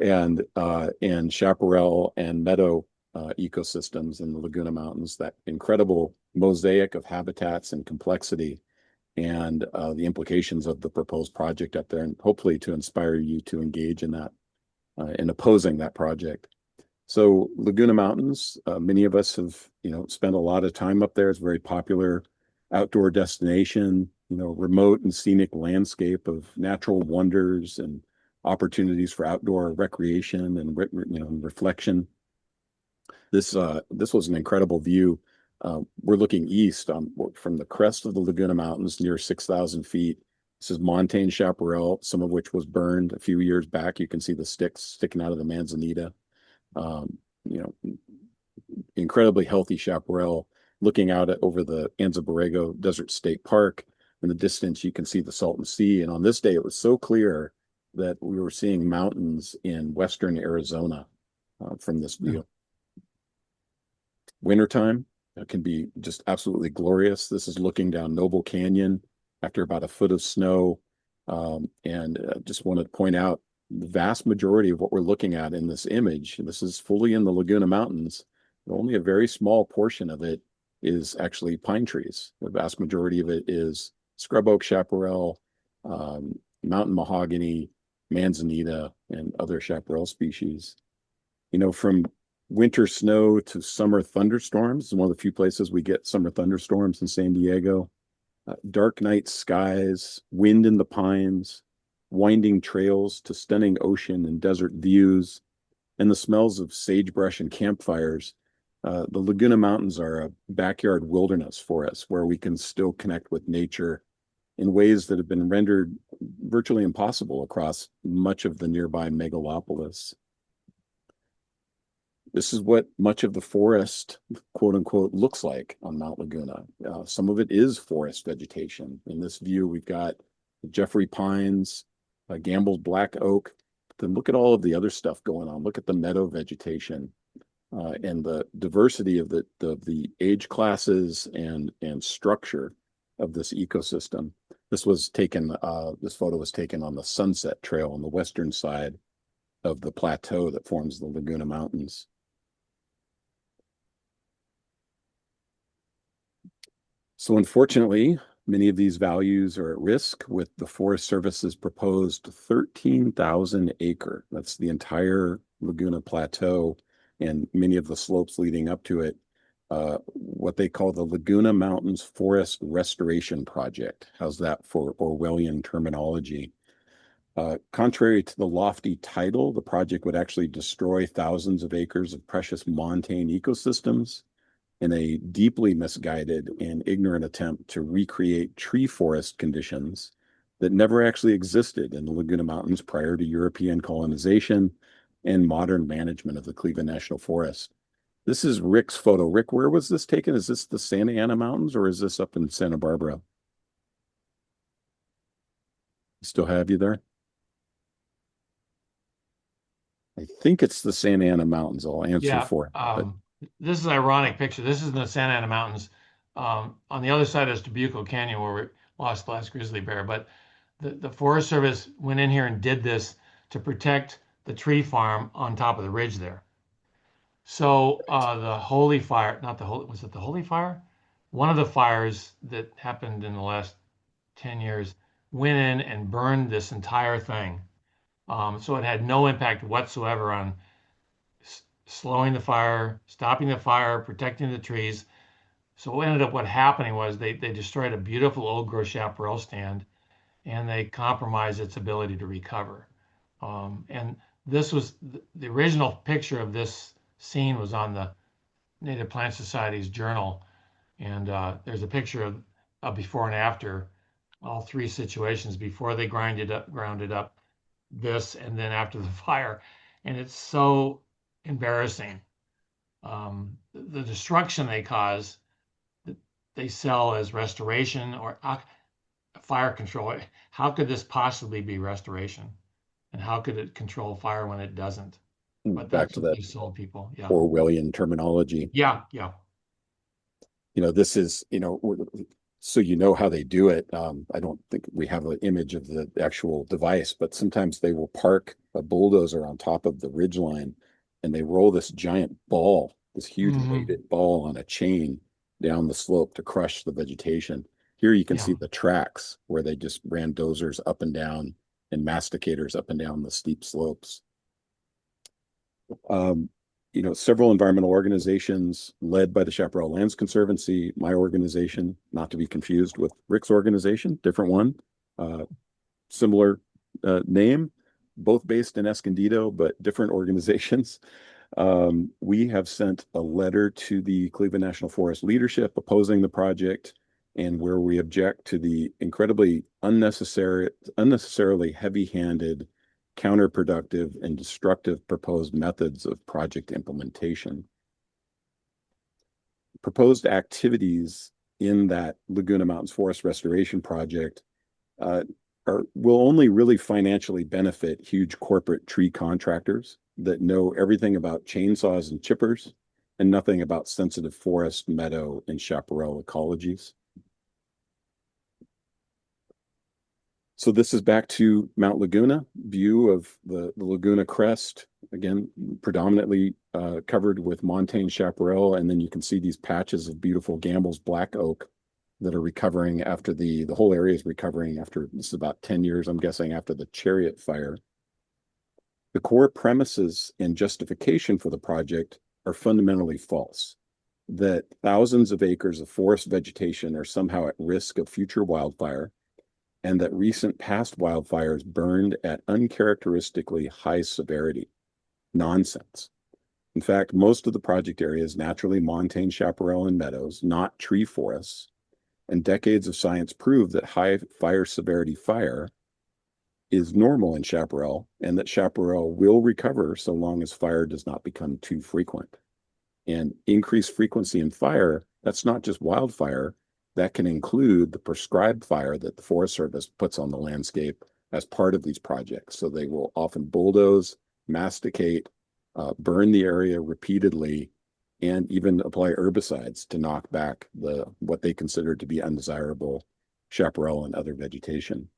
and chaparral and meadow ecosystems in the Laguna Mountains, that incredible mosaic of habitats and complexity, and the implications of the proposed project up there, and hopefully to inspire you to engage in that, in opposing that project. So Laguna Mountains, many of us have, spent a lot of time up there. It's a very popular outdoor destination, remote and scenic landscape of natural wonders and opportunities for outdoor recreation and reflection. This was an incredible view. We're looking east from the crest of the Laguna Mountains near 6,000 feet. This is Montane Chaparral, some of which was burned a few years back. You can see the sticks sticking out of the manzanita. You know, incredibly healthy chaparral. Looking out over the Anza Borrego Desert State Park. In the distance, you can see the Salton Sea. And on this day, it was so clear that we were seeing mountains in western Arizona from this view. Wintertime can be just absolutely glorious. This is looking down Noble Canyon after about a foot of snow. Just wanted to point out the vast majority of what we're looking at in this image, and this is fully in the Laguna Mountains, only a very small portion of it is actually pine trees. The vast majority of it is scrub oak chaparral, mountain mahogany, manzanita, and other chaparral species. From winter snow to summer thunderstorms, it's one of the few places we get summer thunderstorms in San Diego. Dark night skies, wind in the pines, winding trails to stunning ocean and desert views, and the smells of sagebrush and campfires. The Laguna Mountains are a backyard wilderness for us, where we can still connect with nature in ways that have been rendered virtually impossible across much of the nearby megalopolis. This is what much of the forest, quote unquote, looks like on Mount Laguna. Some of it is forest vegetation. In this view, we've got Jeffrey pines, Gamble's black oak. Then look at all of the other stuff going on. Look at the meadow vegetation. And the diversity of the age classes and structure of this ecosystem. This photo was taken on the Sunset Trail on the western side of the plateau that forms the Laguna Mountains. So unfortunately, many of these values are at risk with the Forest Service's proposed 13,000 acre. That's the entire Laguna Plateau and many of the slopes leading up to it, what they call the Laguna Mountains Forest Restoration Project. How's that for Orwellian terminology? Contrary to the lofty title, the project would actually destroy thousands of acres of precious montane ecosystems in a deeply misguided and ignorant attempt to recreate tree forest conditions that never actually existed in the Laguna Mountains prior to European colonization and modern management of the Cleveland National Forest. This is Rick's photo. Rick, where was this taken? Is this the Santa Ana Mountains, or is this up in Santa Barbara? Still have you there? I think it's the Santa Ana Mountains. I'll answer for it. This is an ironic picture. This is in the Santa Ana Mountains. On the other side is Trabuco Canyon, where we lost the last grizzly bear. But the Forest Service went in here and did this to protect the tree farm on top of the ridge there. So the Holy Fire, was it the Holy Fire? One of the fires that happened in the last 10 years went in and burned this entire thing. So it had no impact whatsoever on slowing the fire, stopping the fire, protecting the trees. So what happening was they destroyed a beautiful old growth chaparral stand, and they compromised its ability to recover. And this was the original picture of this scene was on the Native Plant Society's journal, and there's a picture of before and after all three situations, before they grounded up this, and then after the fire, and it's so embarrassing. The destruction they cause, they sell as restoration or fire control. How could this possibly be restoration? And how could it control fire when it doesn't? But Back that's to what that they sold people. Yeah. Orwellian terminology. Yeah. This is, so you know how they do it. I don't think we have an image of the actual device, but sometimes they will park a bulldozer on top of the ridge line and they roll this giant ball, this huge weighted ball on a chain down the slope to crush the vegetation. Here you can Yeah. see the tracks where they just ran dozers up and down and masticators up and down the steep slopes. Several environmental organizations led by the Chaparral Lands Conservancy, my organization, not to be confused with Rick's organization, different one, similar name, both based in Escondido, but different organizations. We have sent a letter to the Cleveland National Forest leadership opposing the project and where we object to the incredibly unnecessarily heavy-handed, counterproductive, and destructive proposed methods of project implementation. Proposed activities in that Laguna Mountains Forest Restoration Project will only really financially benefit huge corporate tree contractors that know everything about chainsaws and chippers and nothing about sensitive forest, meadow, and chaparral ecologies. So this is back to Mount Laguna, view of the Laguna crest, again, predominantly covered with montane chaparral. And then you can see these patches of beautiful Gambel's black oak that are recovering after the whole area is recovering after, this is about 10 years, I'm guessing, after the Chariot fire. The core premises and justification for the project are fundamentally false. That thousands of acres of forest vegetation are somehow at risk of future wildfire, and that recent past wildfires burned at uncharacteristically high severity. Nonsense. In fact, most of the project area is naturally montane chaparral and meadows, not tree forests, and decades of science prove that high fire severity fire is normal in chaparral and that chaparral will recover so long as fire does not become too frequent. And increased frequency in fire, that's not just wildfire, that can include the prescribed fire that the Forest Service puts on the landscape as part of these projects. So they will often bulldoze, masticate, burn the area repeatedly, and even apply herbicides to knock back what they consider to be undesirable chaparral and other vegetation.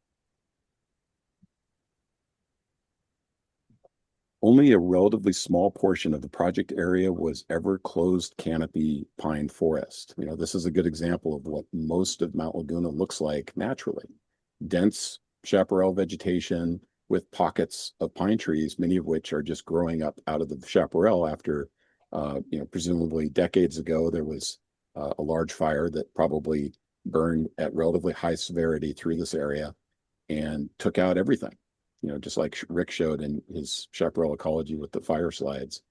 Only a relatively small portion of the project area was ever closed canopy pine forest. This is a good example of what most of Mount Laguna looks like naturally. Dense chaparral vegetation with pockets of pine trees, many of which are just growing up out of the chaparral after, presumably decades ago, there was a large fire that probably burned at relatively high severity through this area and took out everything. Just like Rick showed in his chaparral ecology with the fire slides.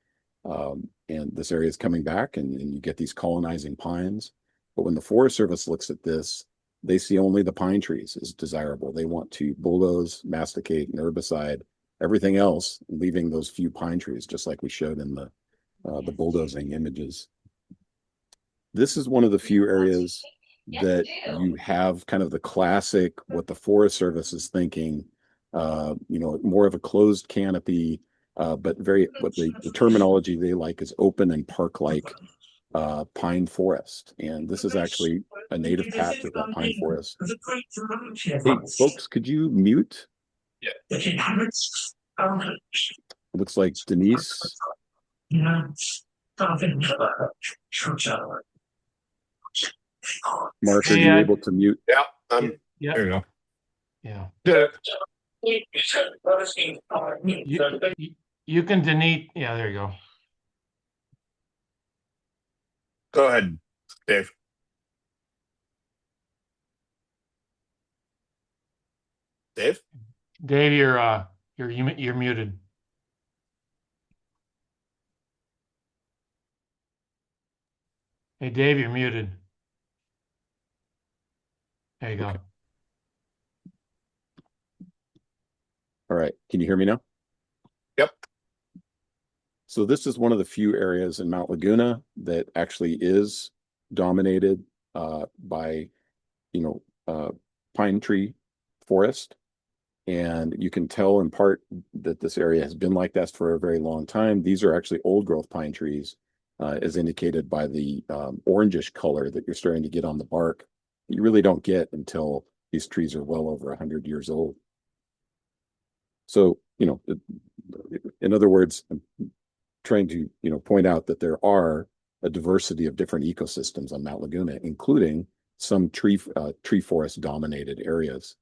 And this area is coming back and you get these colonizing pines. But when the Forest Service looks at this, they see only the pine trees as desirable. They want to bulldoze, masticate, and herbicide everything else, leaving those few pine trees, just like we showed in the bulldozing images. This is one of the few areas that you have kind of the classic, what the Forest Service is thinking, more of a closed canopy, but what the terminology they like is open and park-like pine forest. And this is actually a native patch of that pine forest. Hey, folks, could you mute? Yeah. Looks like Denise. Mark, are you able to mute? Yeah. Yeah. There you go. Yeah. Yeah. You can delete. Yeah, there you go. Go ahead, Dave. Dave? Dave, you're muted. Hey, Dave, you're muted. There you go. Okay. All right. Can you hear me now? Yep. So this is one of the few areas in Mount Laguna that actually is dominated by, pine tree forest. And you can tell in part that this area has been like that for a very long time. These are actually old growth pine trees, as indicated by the orangish color that you're starting to get on the bark you really don't get until these trees are well over 100 years old. So, in other words, I'm trying to, point out that there are a diversity of different ecosystems on Mount Laguna, including some tree forest dominated areas.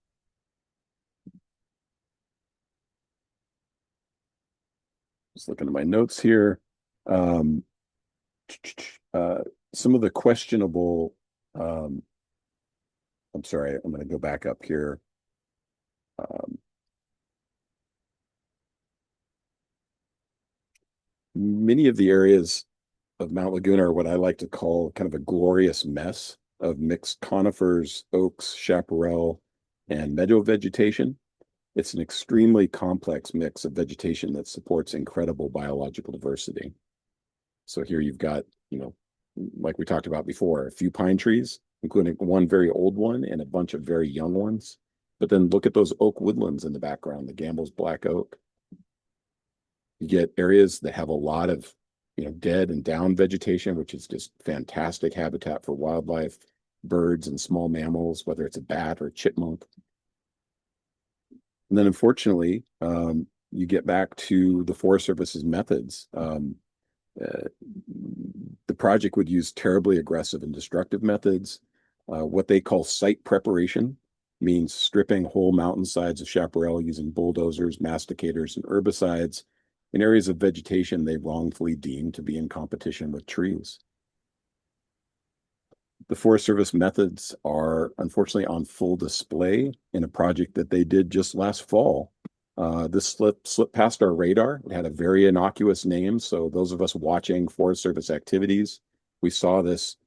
Just looking at my notes here. Some of the questionable, I'm sorry, I'm going to go back up here. Many of the areas of Mount Laguna are what I like to call kind of a glorious mess of mixed conifers, oaks, chaparral, and meadow vegetation. It's an extremely complex mix of vegetation that supports incredible biological diversity. So here you've got, like we talked about before, a few pine trees, including one very old one and a bunch of very young ones. But then look at those oak woodlands in the background, the Gambel's black oak. You get areas that have a lot of, dead and down vegetation, which is just fantastic habitat for wildlife, birds and small mammals, whether it's a bat or a chipmunk. And then unfortunately, you get back to the Forest Service's methods. The project would use terribly aggressive and destructive methods. What they call site preparation means stripping whole mountainsides of chaparral using bulldozers, masticators, and herbicides in areas of vegetation they wrongfully deemed to be in competition with trees. The Forest Service methods are unfortunately on full display in a project that they did just last fall. This slipped past our radar. It had a very innocuous name, so those of us watching Forest Service activities, we saw this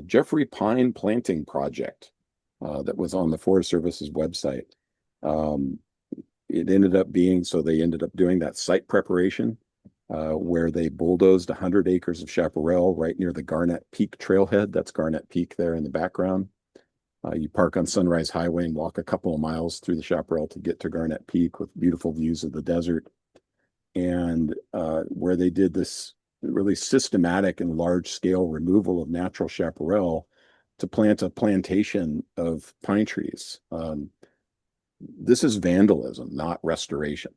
Jeffrey Pine planting project that was on the Forest Service's website. It ended up being, so they ended up doing that site preparation where they bulldozed 100 acres of chaparral right near the Garnet Peak trailhead. That's Garnet Peak there in the background. You park on Sunrise Highway and walk a couple of miles through the chaparral to get to Garnet Peak with beautiful views of the desert. And where they did this really systematic and large-scale removal of natural chaparral to plant a plantation of pine trees. This is vandalism, not restoration.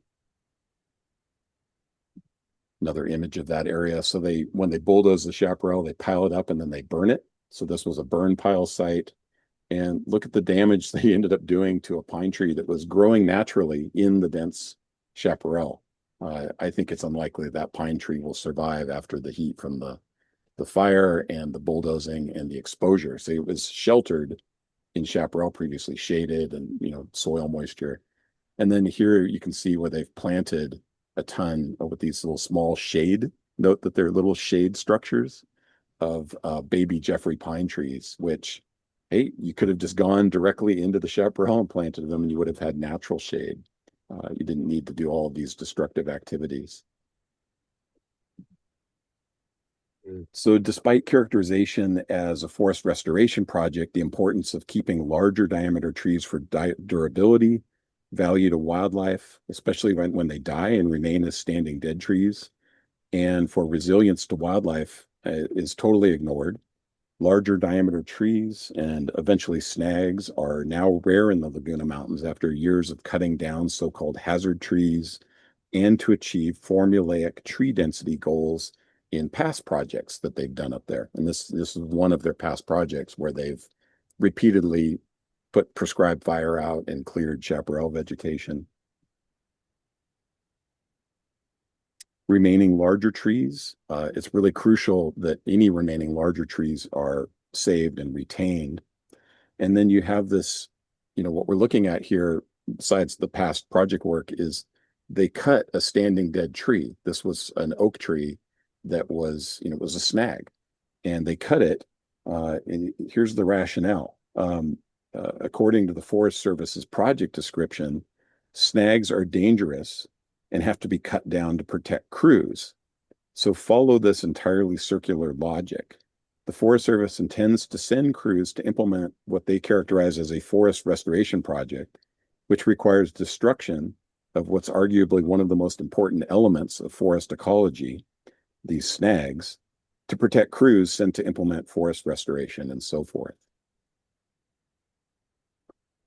Another image of that area. So when they bulldoze the chaparral, they pile it up and then they burn it. So this was a burn pile site. And look at the damage they ended up doing to a pine tree that was growing naturally in the dense chaparral. I think it's unlikely that pine tree will survive after the heat from the fire and the bulldozing and the exposure. So it was sheltered in chaparral, previously shaded and, soil moisture. And then here you can see where they've planted a ton with these little small shade. Note that they're little shade structures of baby Jeffrey pine trees, which, hey, you could have just gone directly into the chaparral and planted them and you would have had natural shade. You didn't need to do all of these destructive activities. So despite characterization as a forest restoration project, the importance of keeping larger diameter trees for durability, value to wildlife, especially when they die and remain as standing dead trees, and for resilience to wildlife is totally ignored. Larger diameter trees and eventually snags are now rare in the Laguna Mountains after years of cutting down so-called hazard trees and to achieve formulaic tree density goals in past projects that they've done up there. And this is one of their past projects where they've repeatedly put prescribed fire out and cleared chaparral vegetation. Remaining larger trees, it's really crucial that any remaining larger trees are saved and retained. And then you have this, what we're looking at here, besides the past project work, is they cut a standing dead tree. This was an oak tree that was, it was a snag. And they cut it, and here's the rationale. According to the Forest Service's project description, snags are dangerous and have to be cut down to protect crews. So follow this entirely circular logic. The Forest Service intends to send crews to implement what they characterize as a forest restoration project, which requires destruction of what's arguably one of the most important elements of forest ecology, these snags, to protect crews sent to implement forest restoration and so forth.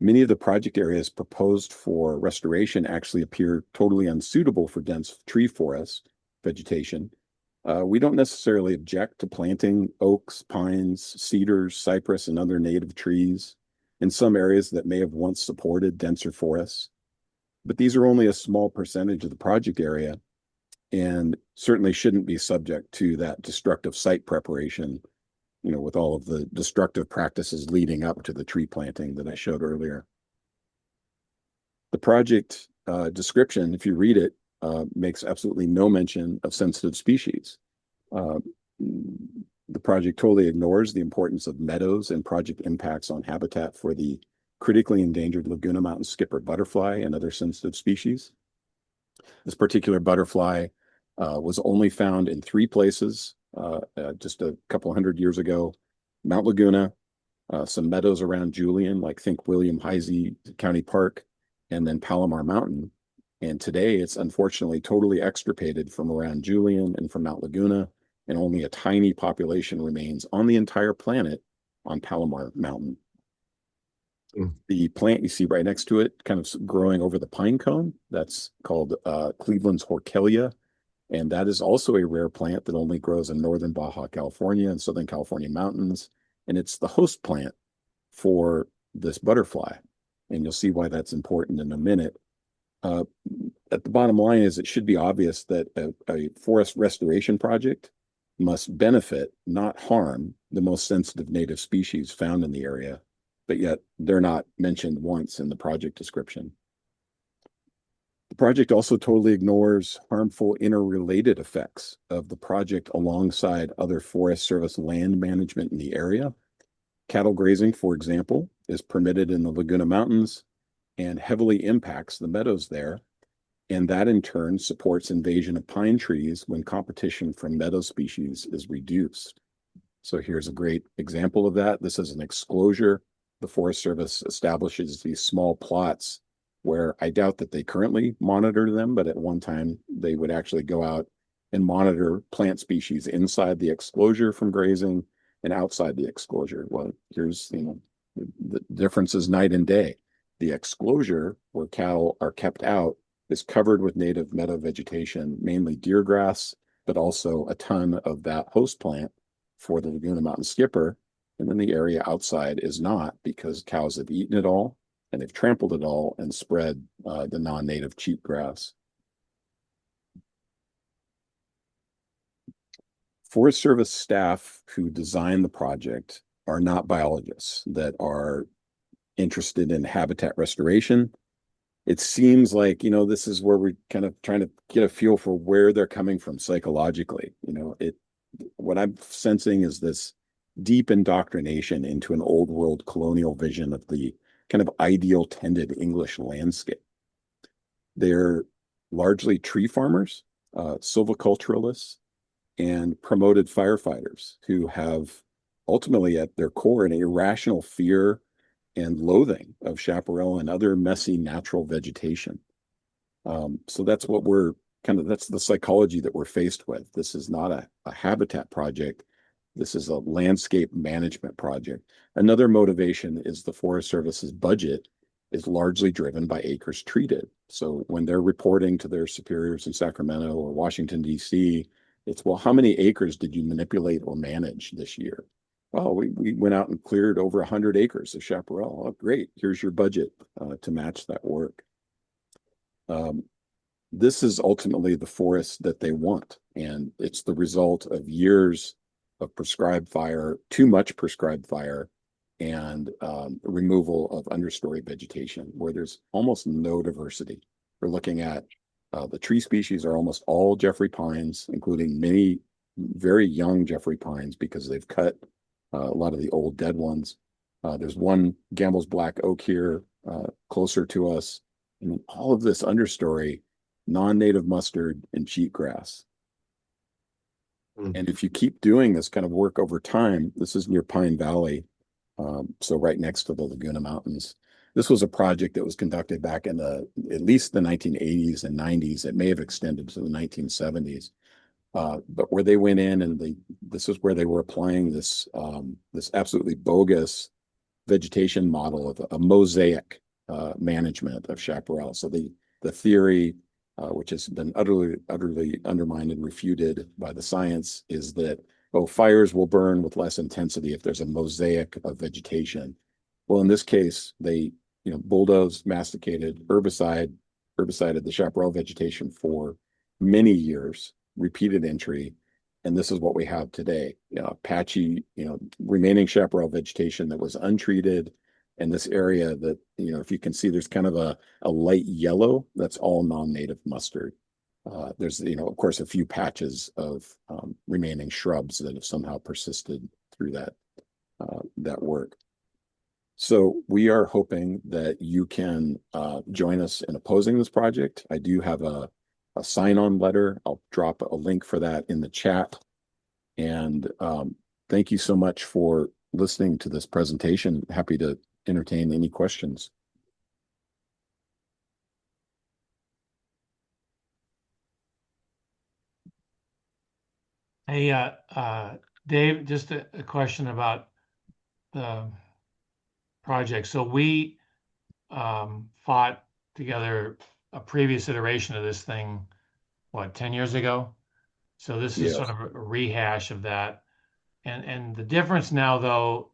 Many of the project areas proposed for restoration actually appear totally unsuitable for dense tree forest vegetation. We don't necessarily object to planting oaks, pines, cedars, cypress, and other native trees in some areas that may have once supported denser forests. But these are only a small percentage of the project area and certainly shouldn't be subject to that destructive site preparation, with all of the destructive practices leading up to the tree planting that I showed earlier. The project description, if you read it, makes absolutely no mention of sensitive species. The project totally ignores the importance of meadows and project impacts on habitat for the critically endangered Laguna Mountain skipper butterfly and other sensitive species. This particular butterfly was only found in 3 places just a couple hundred years ago: Mount Laguna, some meadows around Julian, like think William Heisey County Park, and then Palomar Mountain. And today it's unfortunately totally extirpated from around Julian and from Mount Laguna, and only a tiny population remains on the entire planet on Palomar Mountain. The plant you see right next to it, kind of growing over the pine cone, that's called Cleveland's Horkelia. And that is also a rare plant that only grows in northern Baja California and Southern California mountains. And it's the host plant for this butterfly. And you'll see why that's important in a minute. At the bottom line is, it should be obvious that a forest restoration project must benefit, not harm, the most sensitive native species found in the area, but yet they're not mentioned once in the project description. The project also totally ignores harmful interrelated effects of the project alongside other Forest Service land management in the area. Cattle grazing, for example, is permitted in the Laguna Mountains and heavily impacts the meadows there. And that in turn supports invasion of pine trees when competition from meadow species is reduced. So here's a great example of that. This is an exclosure. The Forest Service establishes these small plots where I doubt that they currently monitor them, but at one time they would actually go out and monitor plant species inside the exclosure from grazing and outside the exclosure. Well, here's, the difference is night and day. The exclosure, where cattle are kept out, is covered with native meadow vegetation, mainly deer grass, but also a ton of that host plant for the Laguna Mountain skipper. And then the area outside is not, because cows have eaten it all and they've trampled it all and spread the non-native cheatgrass. Forest Service staff who design the project are not biologists that are interested in habitat restoration. It seems like, this is where we're kind of trying to get a feel for where they're coming from psychologically. What I'm sensing is this deep indoctrination into an old world colonial vision of the kind of ideal tended English landscape. They're largely tree farmers, silviculturalists, and promoted firefighters who have ultimately at their core an irrational fear and loathing of chaparral and other messy natural vegetation. So that's what that's the psychology that we're faced with. This is not a habitat project. This is a landscape management project. Another motivation is the Forest Service's budget is largely driven by acres treated. So when they're reporting to their superiors in Sacramento or Washington, D.C., it's, well, how many acres did you manipulate or manage this year? Oh, we went out and cleared over 100 acres of chaparral. Oh, great. Here's your budget to match that work. This is ultimately the forest that they want. And it's the result of years of prescribed fire, too much prescribed fire, and removal of understory vegetation, where there's almost no diversity. We're looking at the tree species are almost all Jeffrey pines, including many very young Jeffrey pines, because they've cut a lot of the old dead ones. There's one Gamble's black oak here closer to us. And then all of this understory, non-native mustard and cheatgrass. And if you keep doing this kind of work over time, this is near Pine Valley, so right next to the Laguna Mountains. This was a project that was conducted back in at least the 1980s and 90s. It may have extended to the 1970s. But where they went in and this is where they were applying this absolutely bogus vegetation model of a mosaic management of chaparral. So the theory, which has been utterly undermined and refuted by the science, is that fires will burn with less intensity if there's a mosaic of vegetation. Well, in this case, they bulldozed, masticated, herbicided the chaparral vegetation for many years, repeated entry, and this is what we have today. Patchy, remaining chaparral vegetation that was untreated, and this area that, if you can see, there's kind of a light yellow, that's all non-native mustard. There's, of course, a few patches of remaining shrubs that have somehow persisted through that work. So we are hoping that you can join us in opposing this project. I do have a sign-on letter. I'll drop a link for that in the chat. And thank you so much for listening to this presentation. Happy to entertain any questions. Hey, Dave, just a question about the project. So we fought together a previous iteration of this thing, what, 10 years ago? So this is sort Yes. of a rehash of that. And the difference now, though,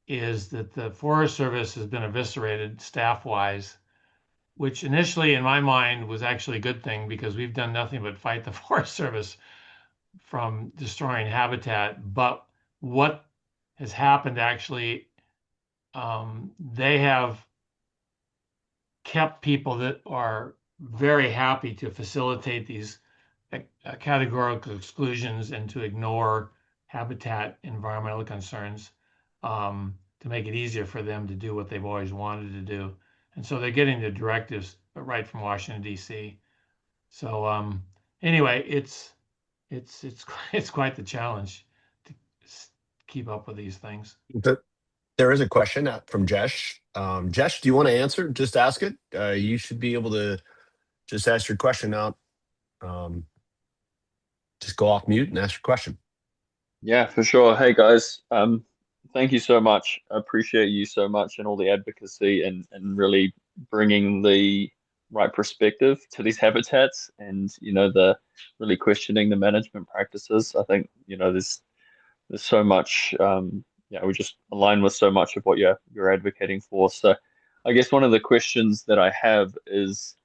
is that the Forest Service has been eviscerated staff-wise, which initially, in my mind, was actually a good thing because we've done nothing but fight the Forest Service from destroying habitat. But what has happened actually, they have kept people that are very happy to facilitate these categorical exclusions and to ignore habitat environmental concerns, to make it easier for them to do what they've always wanted to do. And so they're getting the directives right from Washington, D.C. So anyway, it's it's quite the challenge to keep up with these things. There is a question from Jesh. Jesh, do you want to answer? Just ask it. You should be able to just ask your question out. Just go off mute and ask your question. Yeah, for sure. Hey guys, thank you so much. I appreciate you so much and all the advocacy and really bringing the right perspective to these habitats and the really questioning the management practices. I think there's so much. We just align with so much of what you're advocating for. So, I guess one of the questions that I have is,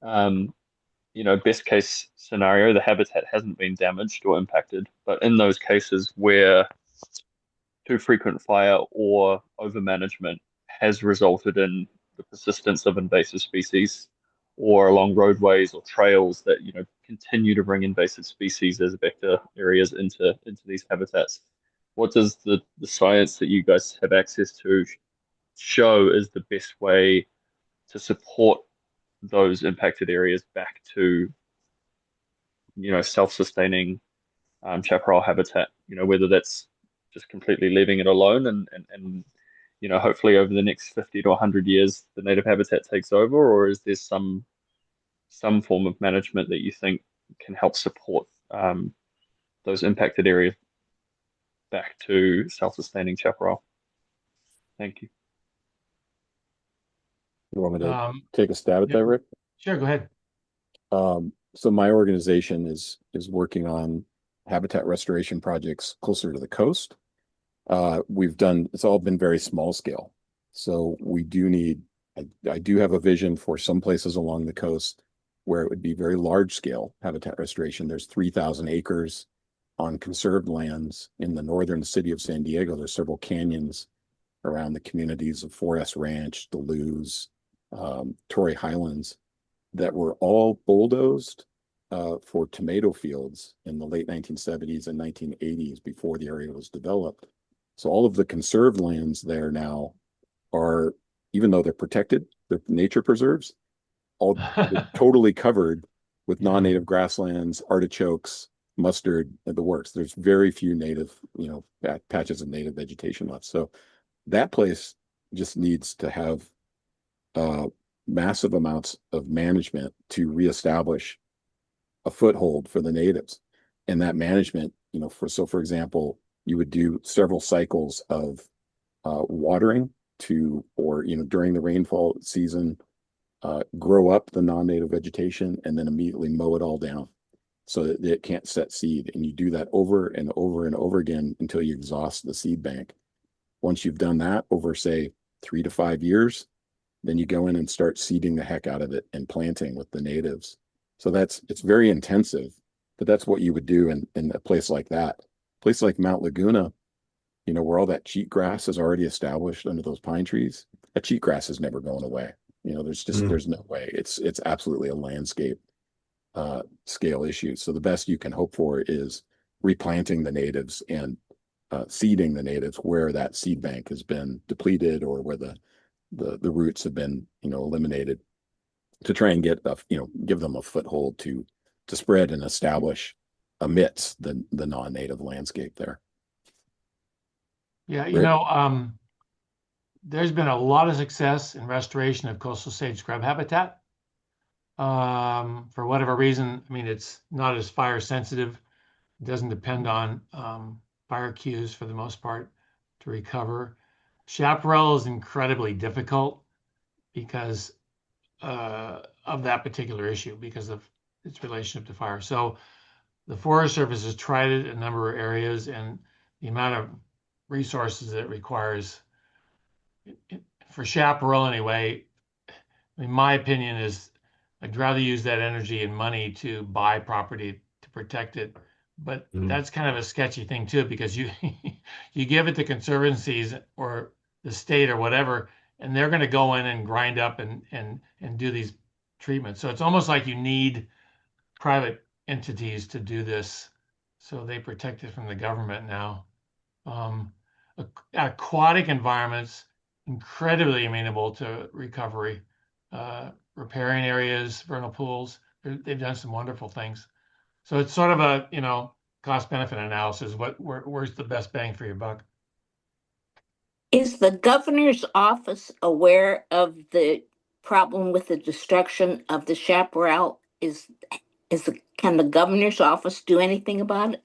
best case scenario, the habitat hasn't been damaged or impacted, but in those cases where too frequent fire or overmanagement has resulted in the persistence of invasive species, or along roadways or trails that continue to bring invasive species as vector areas into these habitats, what does the science that you guys have access to show is the best way to support those impacted areas back to self-sustaining chaparral habitat, whether that's just completely leaving it alone and hopefully over the next 50 to 100 years the native habitat takes over, or is there some form of management that you think can help support those impacted areas back to self-sustaining chaparral? Thank you. You want me to take a stab at that, Rick? Sure, go ahead. So my organization is working on habitat restoration projects closer to the coast. It's all been very small scale. So we do need, I do have a vision for some places along the coast where it would be very large scale habitat restoration. There's 3,000 acres on conserved lands in the northern city of San Diego. There's several canyons around the communities of Forest Ranch, Duluth, Torrey Highlands, that were all bulldozed for tomato fields in the late 1970s and 1980s before the area was developed. So all of the conserved lands there now are, even though they're protected, they're nature preserves, all totally covered with non-native grasslands, artichokes, mustard, the works. There's very few native, patches of native vegetation left. So that place just needs to have massive amounts of management to reestablish a foothold for the natives. And that management, for example, you would do several cycles of watering to, or, during the rainfall season, grow up the non-native vegetation and then immediately mow it all down so that it can't set seed. And you do that over and over and over again until you exhaust the seed bank. Once you've done that over, say, 3 to 5 years, then you go in and start seeding the heck out of it and planting with the natives. So it's very intensive, but that's what you would do in a place like that. A place like Mount Laguna, where all that cheatgrass is already established under those pine trees, that cheatgrass is never going away. There's no way. It's absolutely a landscape scale issue. So the best you can hope for is replanting the natives and seeding the natives where that seed bank has been depleted or where the roots have been eliminated, to try and get give them a foothold to spread and establish amidst the non-native landscape there. Yeah, Rick? There's been a lot of success in restoration of coastal sage scrub habitat. For whatever reason, I mean, it's not as fire sensitive. It doesn't depend on fire cues for the most part to recover. Chaparral is incredibly difficult because of that particular issue, because of its relationship to fire. So the Forest Service has tried it in a number of areas, and the amount of resources it requires for chaparral anyway, in my opinion, is I'd rather use that energy and money to buy property to protect it. But that's kind of a sketchy thing too, because you you give it to conservancies or the state or whatever, and they're going to go in and grind up and do these treatments. So it's almost like you need private entities to do this, so they protect it from the government now. Aquatic environments, incredibly amenable to recovery. Riparian areas, vernal pools, they've done some wonderful things. So it's sort of a, cost benefit analysis. Where's the best bang for your buck? Is the governor's office aware of the problem with the destruction of the chaparral? Can the governor's office do anything about it?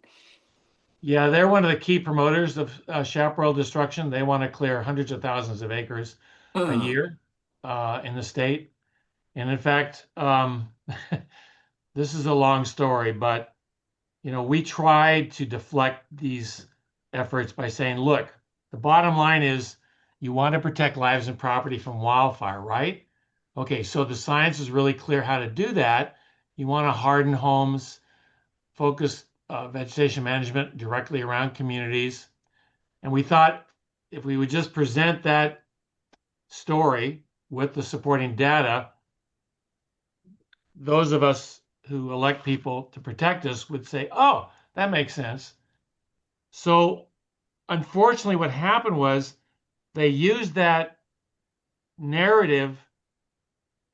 Yeah, they're one of the key promoters of chaparral destruction. They want to clear hundreds of thousands of acres a year in the state. And in fact, this is a long story, but we tried to deflect these efforts by saying, look, the bottom line is you want to protect lives and property from wildfire, right? Okay, so the science is really clear how to do that. You want to harden homes, focus vegetation management directly around communities. And we thought if we would just present that story with the supporting data, those of us who elect people to protect us would say, oh, that makes sense. So unfortunately, what happened was they used that narrative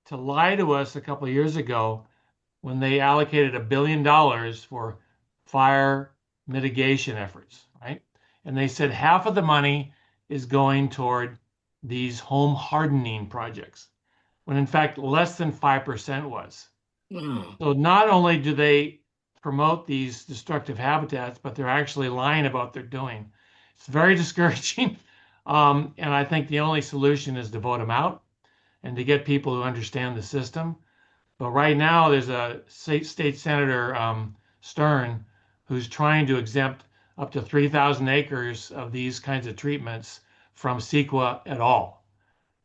to lie to us a couple of years ago when they allocated $1 billion for fire mitigation efforts, right? And they said half of the money is going toward these home hardening projects, when in fact less than 5% was. So not only do they promote these destructive habitats, but they're actually lying about what they're doing. It's very discouraging. And I think the only solution is to vote them out and to get people who understand the system. But right now, there's a state senator, Stern, who's trying to exempt up to 3,000 acres of these kinds of treatments from CEQA at all.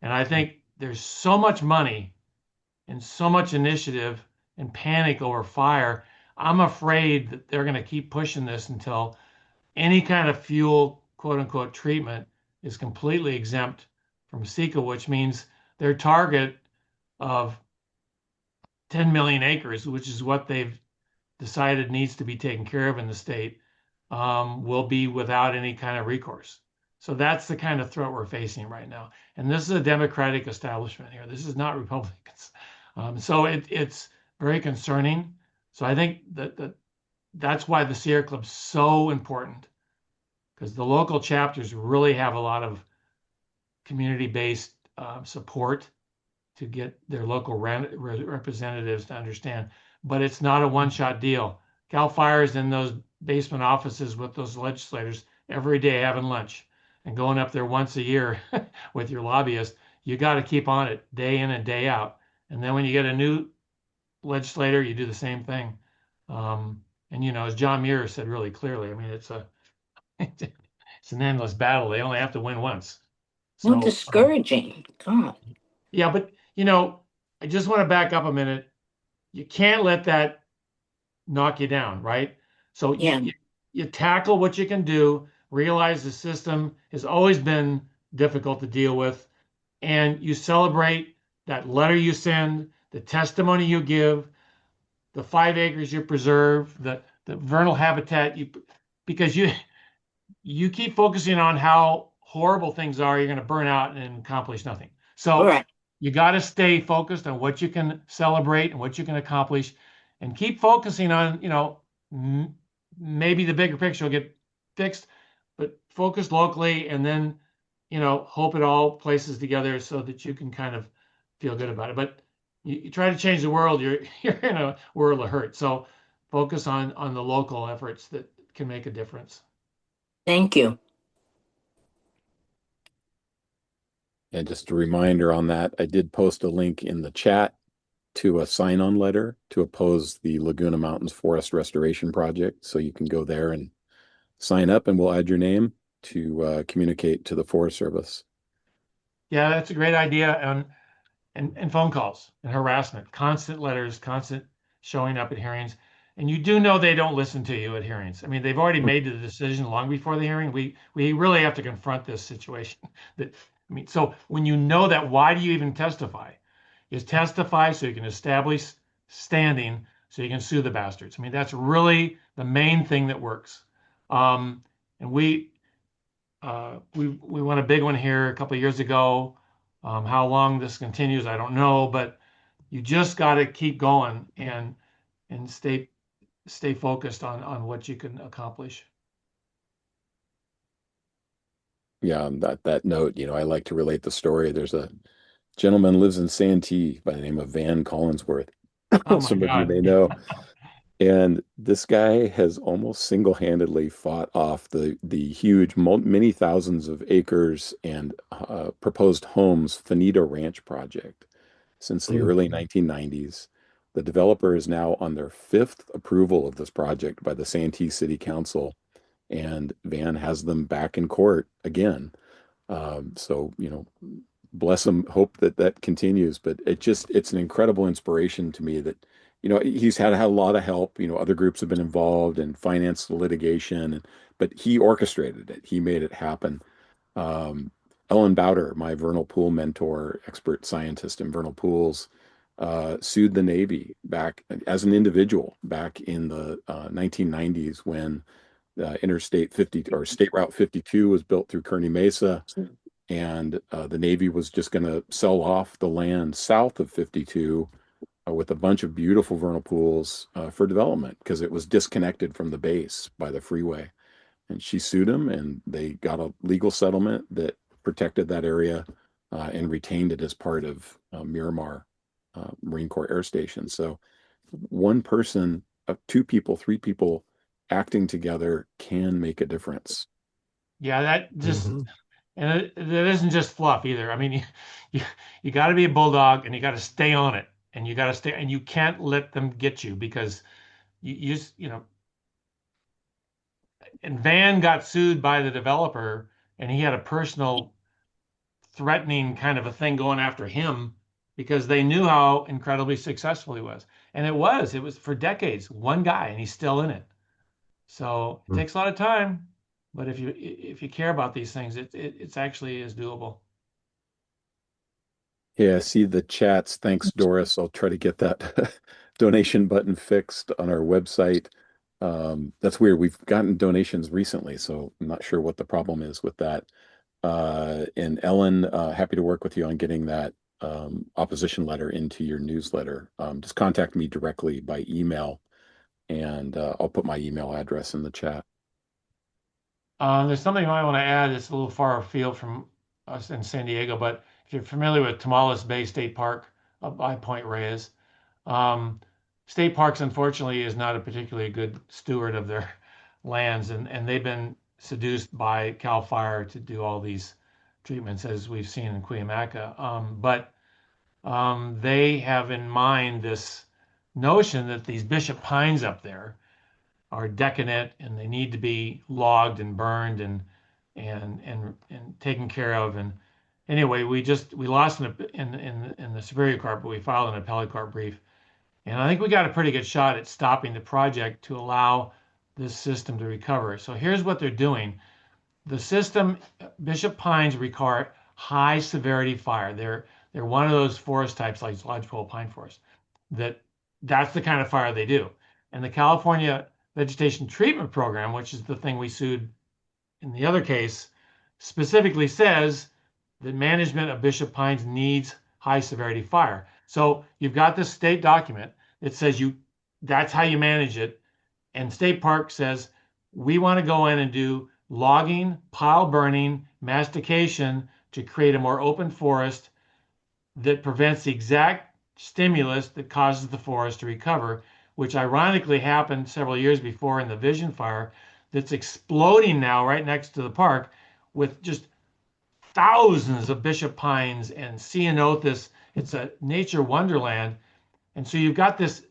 And I think there's so much money and so much initiative and panic over fire. I'm afraid that they're going to keep pushing this until any kind of fuel, quote unquote, treatment is completely exempt from CEQA, which means their target of 10 million acres, which is what they've decided needs to be taken care of in the state, will be without any kind of recourse. So that's the kind of threat we're facing right now. And this is a Democratic establishment here. This is not Republicans. So it's very concerning. So I think that's why the Sierra Club's so important, because the local chapters really have a lot of community-based support to get their local representatives to understand. But it's not a one-shot deal. Cal Fire is in those basement offices with those legislators every day having lunch. and going up there once a year with your lobbyist, you got to keep on it day in and day out. And then when you get a new legislator, you do the same thing. And as John Muir said really clearly, I mean, it's it's an endless battle. They only have to win once. No, So discouraging. God. yeah, but I just want to back up a minute. You can't let that knock you down, right? So Yeah. you tackle what you can do, realize the system has always been difficult to deal with, and you celebrate that letter you send, the testimony you give, the 5 acres you preserve, the vernal habitat because you keep focusing on how horrible things are, you're going to burn out and accomplish nothing. All So right. you got to stay focused on what you can celebrate and what you can accomplish, and keep focusing on, maybe the bigger picture will get fixed, but focus locally, and then, hope it all places together so that you can kind of feel good about it. But you try to change the world, you're in a world of hurt. So focus on the local efforts that can make a difference. Thank you. And just a reminder on that, I did post a link in the chat to a sign-on letter to oppose the Laguna Mountains Forest Restoration Project. So you can go there and sign up, and we'll add your name to communicate to the Forest Service. Yeah, that's a great idea. And phone calls and harassment, constant letters, constant showing up at hearings. And you do know they don't listen to you at hearings. I mean, they've already made the decision long before the hearing. We really have to confront this situation. So when you know that, why do you even testify? You testify so you can establish standing, so you can sue the bastards. I mean, that's really the main thing that works. And we won a big one here a couple of years ago. How long this continues, I don't know, but you just got to keep going and stay focused on what you can accomplish. Yeah, on that note, I like to relate the story. There's a gentleman lives in Santee by the name of Van Collinsworth. Oh my Some of you God. may know. And this guy has almost single-handedly fought off the huge, many thousands of acres and proposed homes Finita Ranch project since the early 1990s. The developer is now on their 5th approval of this project by the Santee City Council, and Van has them back in court again. So, bless him, hope that continues. But it's an incredible inspiration to me that, he's had a lot of help. Other groups have been involved and financed the litigation, but he orchestrated it. He made it happen. Um, Ellen Bowder, my vernal pool mentor, expert scientist in vernal pools, sued the Navy back as an individual back in the 1990s when Interstate 50 or State Route 52 was built through Kearney Mesa, and the Navy was just going to sell off the land south of 52 with a bunch of beautiful vernal pools for development because it was disconnected from the base by the freeway. And she sued him, and they got a legal settlement that protected that area and retained it as part of Miramar Marine Corps Air Station. So one person, two people, three people acting together can make a difference. Yeah, that just and it isn't just fluff either. I mean, you got to be a bulldog, and you got to stay on it, and you got to stay, and you can't let them get you because you just, and Van got sued by the developer, and he had a personal threatening kind of a thing going after him because they knew how incredibly successful he was. And it was for decades, one guy, and he's still in it. So it takes a lot of time, but if you care about these things, it's actually is doable. Yeah, see the chats. Thanks, Doris. I'll try to get that donation button fixed on our website. That's weird. We've gotten donations recently, so I'm not sure what the problem is with that. And Ellen, happy to work with you on getting that opposition letter into your newsletter. Just contact me directly by email, and I'll put my email address in the chat. There's something I want to add. It's a little far afield from us in San Diego, but if you're familiar with Tomales Bay State Park up by Point Reyes, um, State Parks unfortunately is not a particularly good steward of their lands, and they've been seduced by CAL FIRE to do all these treatments, as we've seen in Cuyamaca. But they have in mind this notion that these bishop pines up there are decadent and they need to be logged and burned and taken care of. And anyway, we lost in the Superior Court, but we filed an appellate court brief. And I think we got a pretty good shot at stopping the project to allow this system to recover. So here's what they're doing. The system, Bishop pines require high severity fire. They're one of those forest types like lodgepole pine forest that's the kind of fire they do. And the California Vegetation Treatment Program, which is the thing we sued in the other case, specifically says that management of Bishop pines needs high severity fire. So you've got this state document that says that's how you manage it. And State Park says, we want to go in and do logging, pile burning, mastication to create a more open forest that prevents the exact stimulus that causes the forest to recover, which ironically happened several years before in the Vision Fire that's exploding now right next to the park with just thousands of bishop pines and ceanothus. It's a nature wonderland. And so you've got this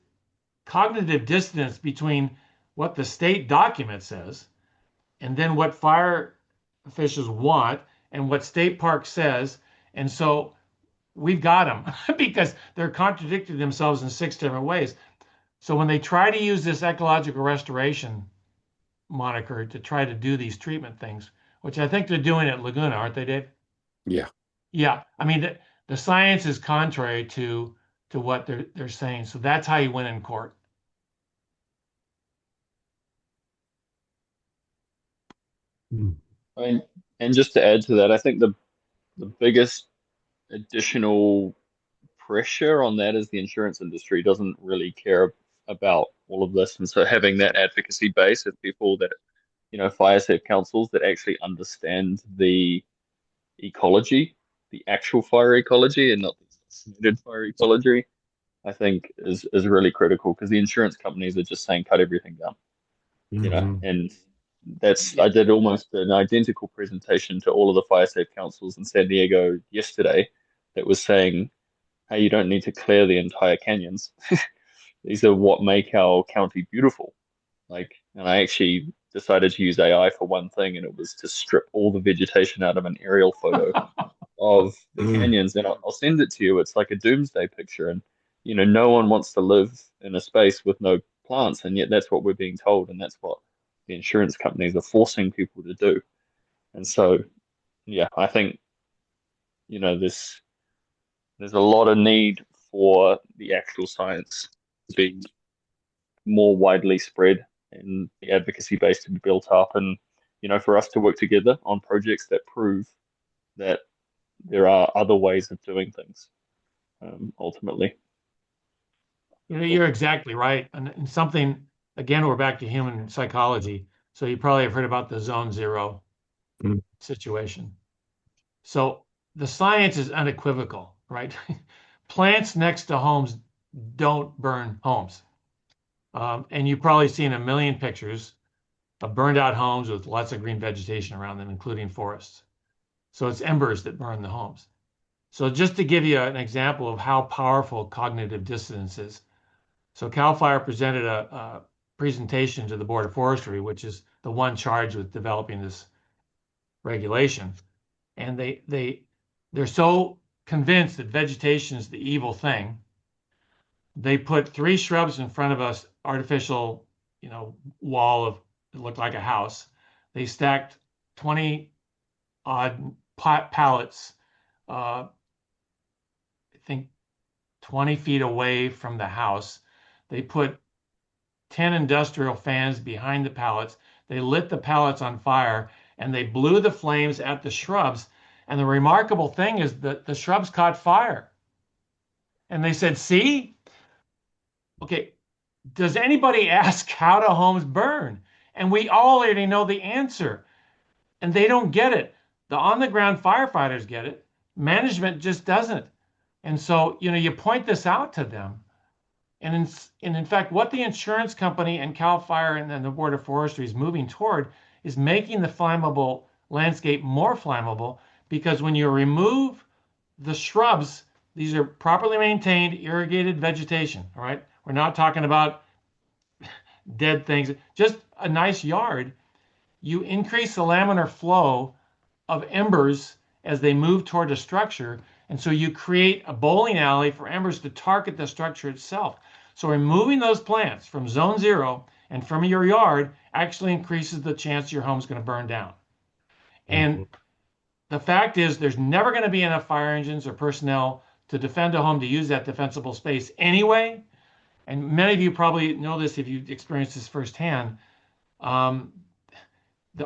cognitive dissonance between what the state document says and then what fire officials want and what State Park says. And so we've got them because they're contradicting themselves in 6 different ways. So when they try to use this ecological restoration moniker to try to do these treatment things, which I think they're doing at Laguna, aren't they, Dave? Yeah. Yeah. I mean, the science is contrary to what they're saying. So that's how you win in court. I mean, and just to add to that, I think the biggest additional pressure on that is the insurance industry doesn't really care about all of this, and so having that advocacy base of people that fire safe councils that actually understand the ecology, the actual fire ecology, and not the estimated fire ecology, I think is really critical because the insurance companies are just saying cut everything down, and I did almost an identical presentation to all of the fire safe councils in San Diego yesterday that was saying, hey, you don't need to clear the entire canyons. These are what make our county beautiful. And I actually decided to use AI for one thing, and it was to strip all the vegetation out of an aerial photo of the canyons. And I'll send it to you. It's like a doomsday picture. And, no one wants to live in a space with no plants. And yet that's what we're being told. And that's what the insurance companies are forcing people to do. And so, yeah, I think, there's a lot of need for the actual science to be more widely spread and the advocacy base to be built up and, for us to work together on projects that prove that there are other ways of doing things, ultimately. You're exactly right. And something, again, we're back to human psychology. So you probably have heard about the zone zero situation. So the science is unequivocal, right? Plants next to homes don't burn homes. And you've probably seen a million pictures of burned out homes with lots of green vegetation around them, including forests. So it's embers that burn the homes. So just to give you an example of how powerful cognitive dissonance is. So CAL FIRE presented a presentation to the Board of Forestry, which is the one charged with developing this regulation. And they're so convinced that vegetation is the evil thing. They put 3 shrubs in front of us, artificial, wall of it looked like a house. They stacked 20 odd pallets, I think 20 feet away from the house. They put 10 industrial fans behind the pallets. They lit the pallets on fire and they blew the flames at the shrubs. And the remarkable thing is that the shrubs caught fire. And they said, see? Okay, does anybody ask how do homes burn? And we all already know the answer. And they don't get it. The on-the-ground firefighters get it. Management just doesn't. And so, you point this out to them. And in fact, what the insurance company and CAL FIRE and then the Board of Forestry is moving toward is making the flammable landscape more flammable, because when you remove the shrubs, these are properly maintained, irrigated vegetation. All right. We're not talking about dead things, just a nice yard. You increase the laminar flow of embers as they move toward a structure. And so you create a bowling alley for embers to target the structure itself. So removing those plants from zone 0 and from your yard actually increases the chance your home's going to burn down. And the fact is, there's never going to be enough fire engines or personnel to defend a home to use that defensible space anyway. And many of you probably know this if you've experienced this firsthand. The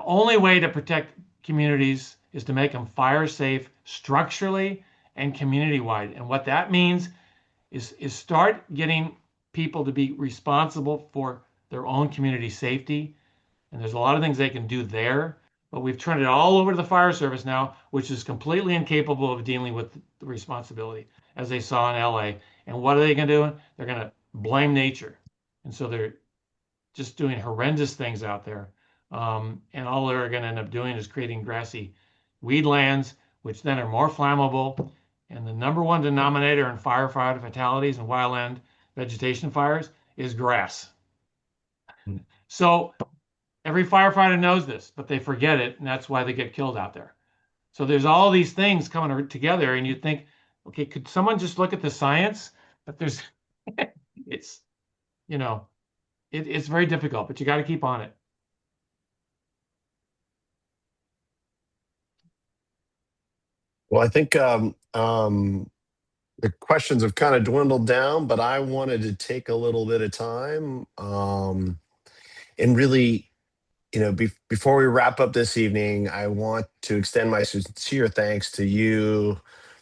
only way to protect communities is to make them fire safe structurally and community wide. And what that means is start getting people to be responsible for their own community safety. And there's a lot of things they can do there, but we've turned it all over to the fire service now, which is completely incapable of dealing with the responsibility, as they saw in LA. And what are they going to do? They're going to blame nature. And so they're just doing horrendous things out there. And all they're going to end up doing is creating grassy weedlands, which then are more flammable. And the number one denominator in firefighter fatalities and wildland vegetation fires is grass. So every firefighter knows this, but they forget it, and that's why they get killed out there. So there's all these things coming together, and you think, okay, could someone just look at the science? But there's, it's, it's very difficult, but you got to keep on it. Well, I think the questions have kind of dwindled down, but I wanted to take a little bit of time and really, before we wrap up this evening, I want to extend my sincere thanks to you,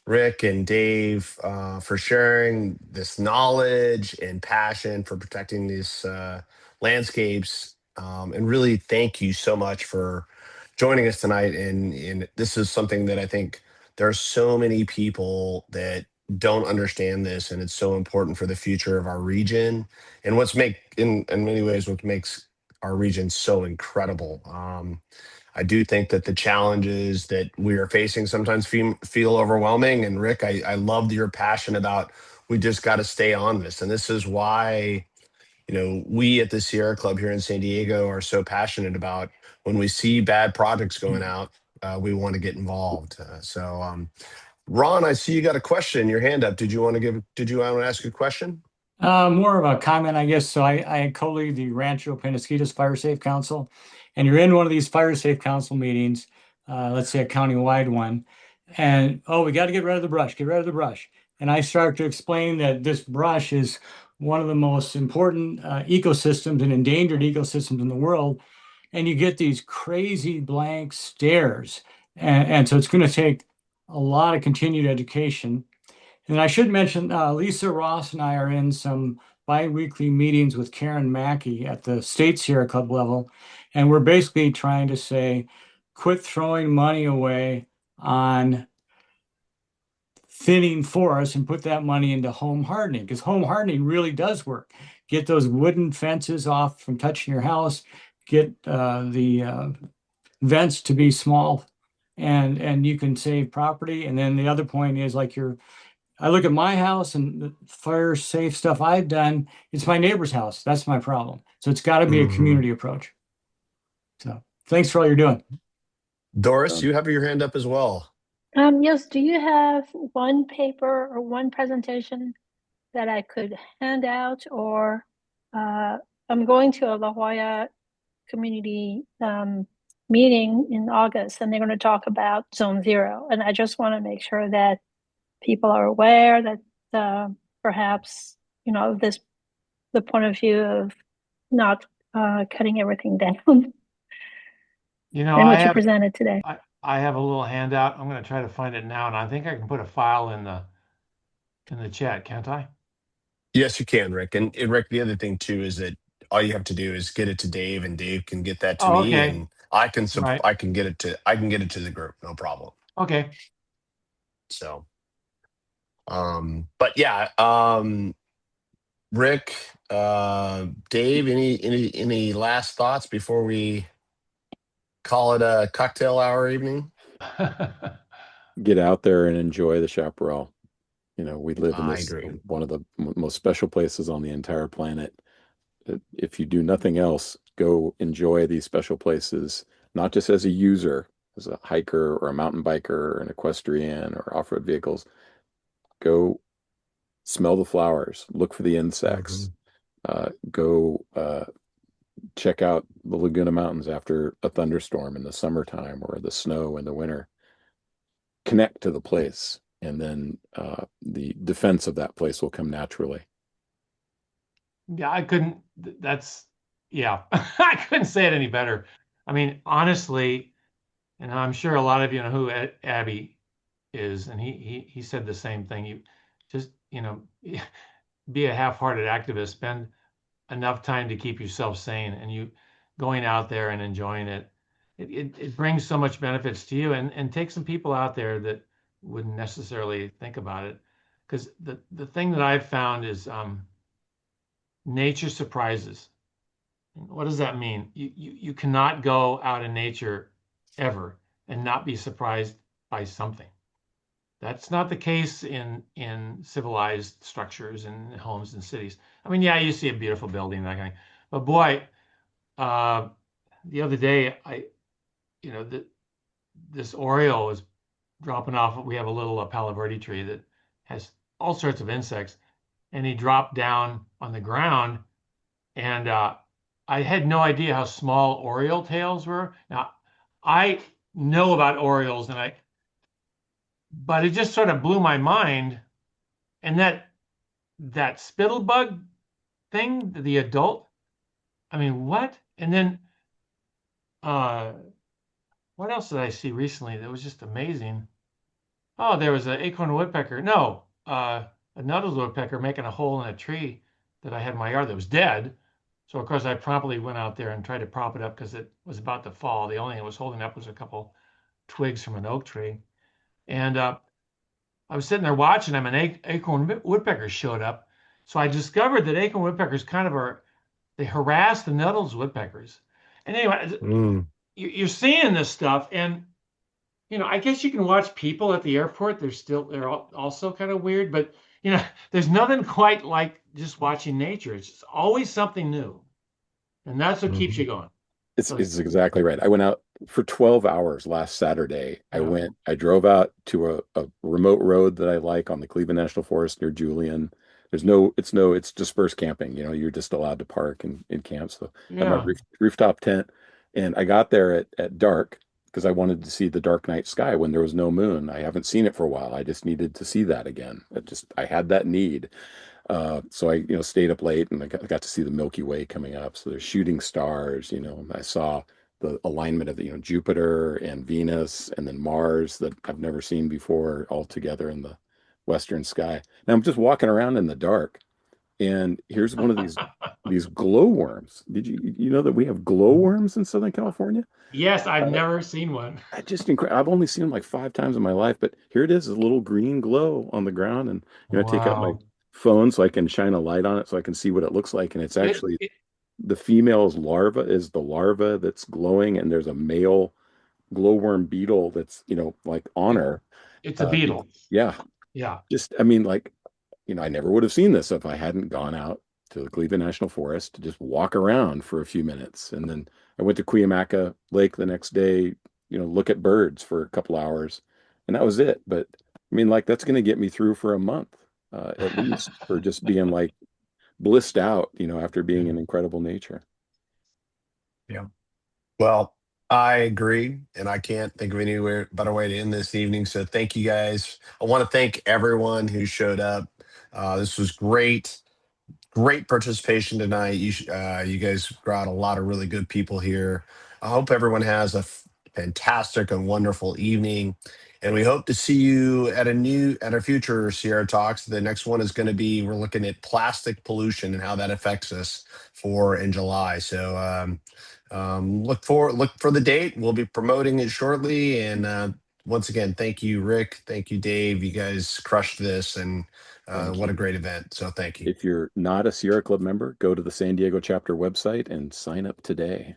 Rick and Dave, for sharing this knowledge and passion for protecting these landscapes. And really, thank you so much for joining us tonight. And this is something that I think there are so many people that don't understand this, and it's so important for the future of our region. And in many ways, what makes our region so incredible. I do think that the challenges that we are facing sometimes feel overwhelming. And Rick, I love your passion about we just got to stay on this. And this is why, we at the Sierra Club here in San Diego are so passionate about when we see bad projects going out, we want to get involved. Ron, I see you got a question, your hand up. Did you want to ask a question? More of a comment, I guess. So I co-lead the Rancho Penasquitos Fire Safe Council, and you're in one of these Fire Safe Council meetings, let's say a county-wide one, and we got to get rid of the brush, get rid of the brush. And I start to explain that this brush is one of the most important ecosystems and endangered ecosystems in the world, and you get these crazy blank stares. And so it's going to take a lot of continued education. And I should mention, Lisa Ross and I are in some bi-weekly meetings with Karen Mackey at the State Sierra Club level. And we're basically trying to say, quit throwing money away on thinning forests and put that money into home hardening, because home hardening really does work. Get those wooden fences off from touching your house, get the vents to be small, and you can save property. And then the other point is, like, I look at my house and the fire safe stuff I've done, it's my neighbor's house. That's my problem. So it's got to be a community approach. So thanks for all you're doing. Doris, you have your hand up as well. Yes, do you have one paper or one presentation that I could hand out? Or I'm going to a La Jolla community meeting in August, and they're going to talk about Zone 0. And I just want to make sure that people are aware that perhaps, the point of view of not cutting everything down. And what you presented today. I have a little handout. I'm going to try to find it now, and I think I can put a file in the chat, can't I? Yes, you can, Rick. And Rick, the other thing too is that all you have to do is get it to Dave, and Dave can get that to me, okay. and I can Right. I can get it to the group, no problem. Okay. So, but yeah, Rick, Dave, any last thoughts before we call it a cocktail hour evening. Get out there and enjoy the Chaparral. You know, we live in I this agree. one of the most special places on the entire planet. If you do nothing else, go enjoy these special places, not just as a user, as a hiker or a mountain biker or an equestrian or off-road vehicles. Go smell the flowers, look for the insects, go check out the Laguna Mountains after a thunderstorm in the summertime or the snow in the winter. Connect to the place, and then the defense of that place will come naturally. Yeah, I couldn't, that's, yeah, I couldn't say it any better. I mean, honestly, and I'm sure a lot of you know who Abby is, and he said the same thing. You just, you know, be a half-hearted activist, spend enough time to keep yourself sane, and you going out there and enjoying it. It brings so much benefits to you, and take some people out there that wouldn't necessarily think about it. Because the thing that I've found is nature surprises. What does that mean? You cannot go out in nature ever and not be surprised by something. That's not the case in civilized structures and homes and cities. I mean, yeah, you see a beautiful building, that kind of thing. But boy, uh, the other day, you know, this Oriole was dropping off. We have a little Palo Verde tree that has all sorts of insects, and he dropped down on the ground, and I had no idea how small Oriole tails were. Now, I know about Orioles, but it just sort of blew my mind. And that spittlebug thing, the adult, I mean, what? And then what else did I see recently that was just amazing? Oh, there was an acorn woodpecker. No, a Nuttall's woodpecker making a hole in a tree that I had in my yard that was dead. So of course I promptly went out there and tried to prop it up because it was about to fall. The only thing it was holding up was a couple twigs from an oak tree. And I was sitting there watching them, and acorn woodpeckers showed up. So I discovered that acorn woodpeckers kind of they harass the Nuttall's woodpeckers. And anyway, you're seeing this stuff, and you know, I guess you can watch people at the airport. They're also kind of weird, but you know, there's nothing quite like just watching nature. It's just always something new, and that's what keeps you going. It's exactly right. I went out for 12 hours last Saturday. Yeah. I drove out to a remote road that I like on the Cleveland National Forest near Julian. It's dispersed camping. You know, you're just allowed to park and camp. So I have my Yeah. rooftop tent, and I got there at dark because I wanted to see the dark night sky when there was no moon. I haven't seen it for a while. I just needed to see that again. I had that need. So I, stayed up late, and I got to see the Milky Way coming up. So there's shooting stars, I saw the alignment of Jupiter and Venus and then Mars that I've never seen before all together in the western sky. Now I'm just walking around in the dark, and here's one of these glowworms. Did you know that we have glowworms in Southern California? Yes, I've never seen one. I've only seen them like 5 times in my life, but here it is, a little green glow on the ground, and I take out my Wow. phone so I can shine a light on it so I can see what it looks like. And it's actually It, the female's larva is the larva that's glowing, and there's a male glowworm beetle that's, like on her. it's a beetle. Yeah. Yeah. I mean, like, I never would have seen this if I hadn't gone out to the Cleveland National Forest to just walk around for a few minutes. And then I went to Cuyamaca Lake the next day, look at birds for a couple hours, and that was it. But I mean, like, that's going to get me through for a month, at least, for just being like blissed out, after being in incredible nature. Yeah. Well, I agree, and I can't think of anywhere better way to end this evening. So thank you guys. I want to thank everyone who showed up. This was great. Great participation tonight. You guys brought a lot of really good people here. I hope everyone has a fantastic and wonderful evening, and we hope to see you at our future Sierra Talks. The next one is going to be, we're looking at plastic pollution and how that affects us in July. So look for the date. We'll be promoting it shortly. And once again, thank you, Rick. Thank you, Dave. You guys crushed this, and what a great event. So thank you. If you're not a Sierra Club member, go to the San Diego chapter website and sign up today.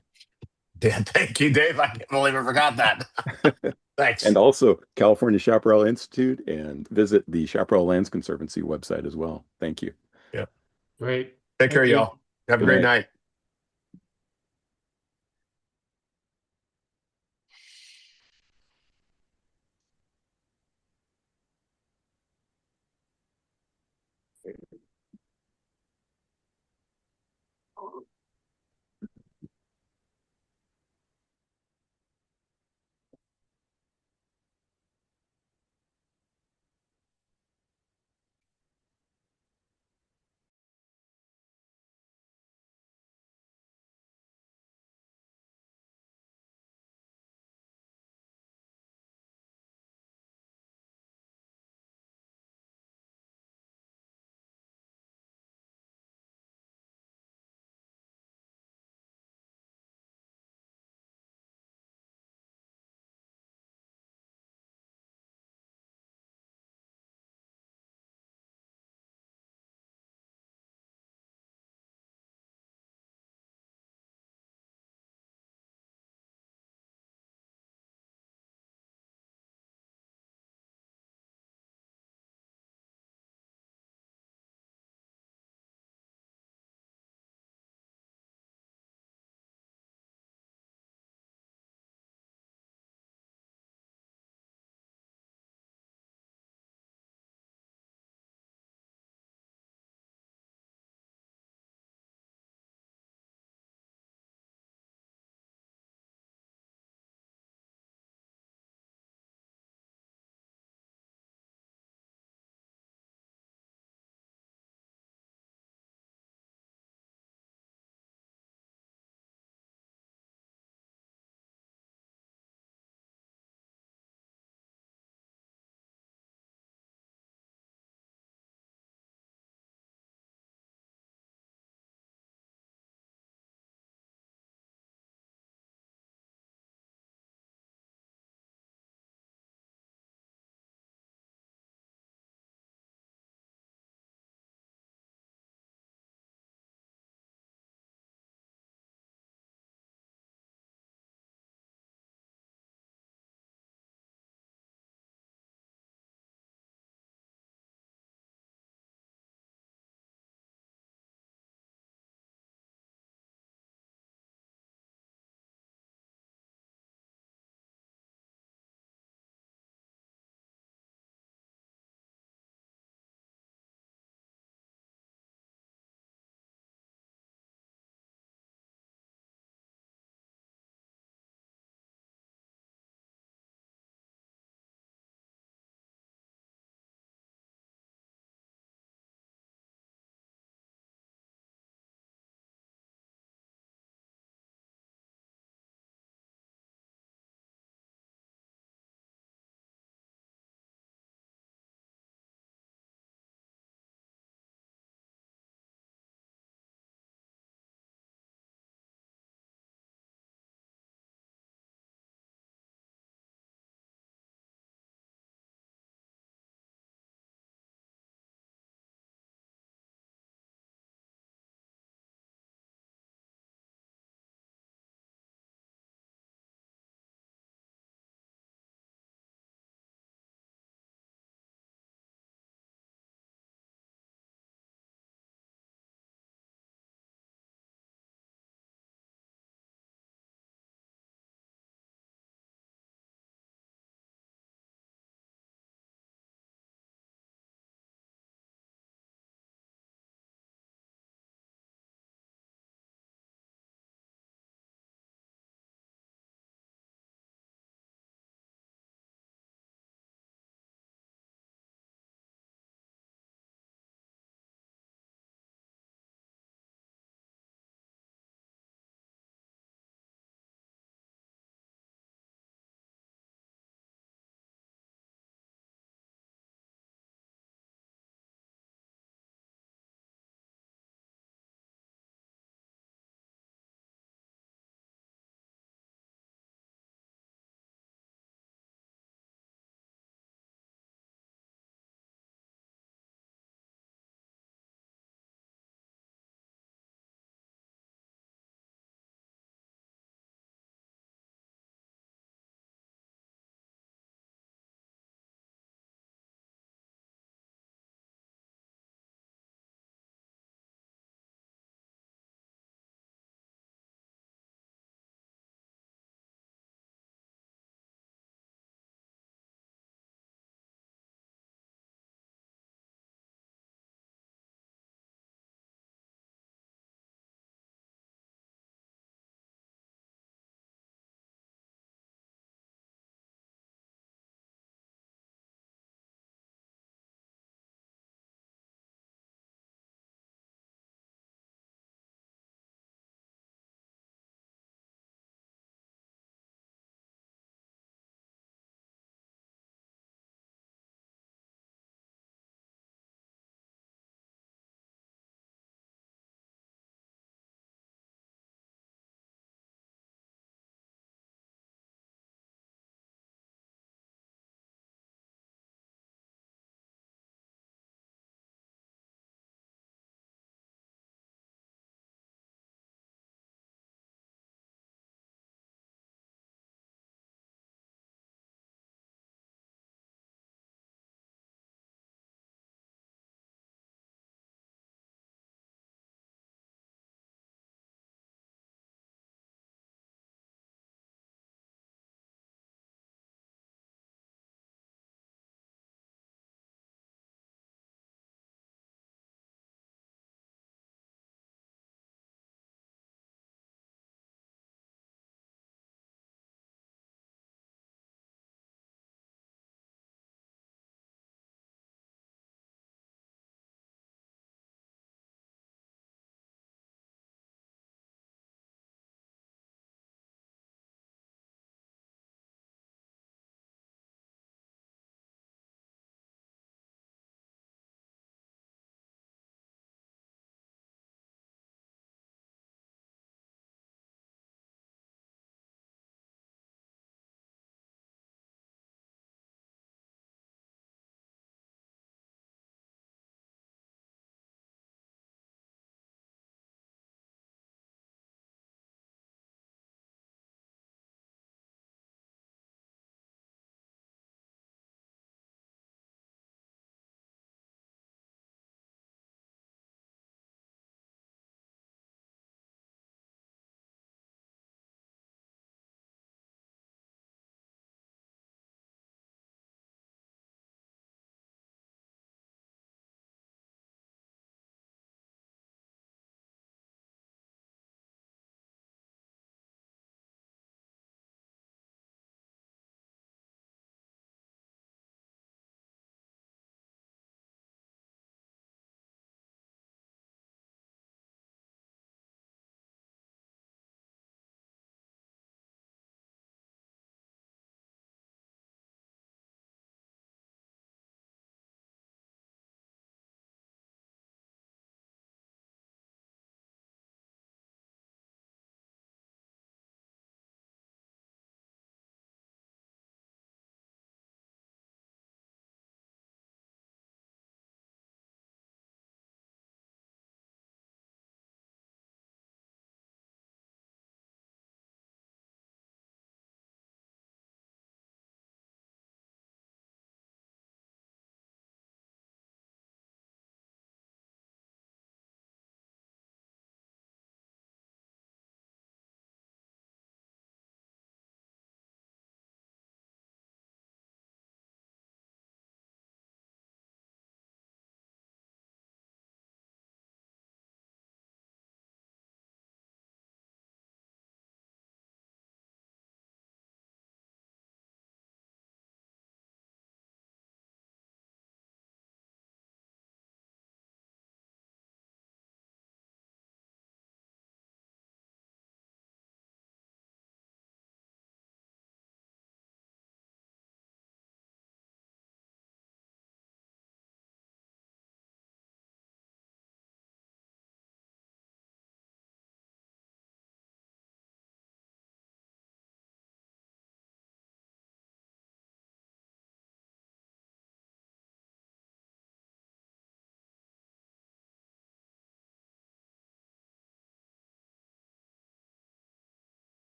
Yeah, thank you, Dave. I can't believe I forgot that. Thanks. And also California Chaparral Institute, and visit the Chaparral Lands Conservancy website as well. Thank you. Yeah. Great. Take care, Thank you. y'all. Have a Good great night. night.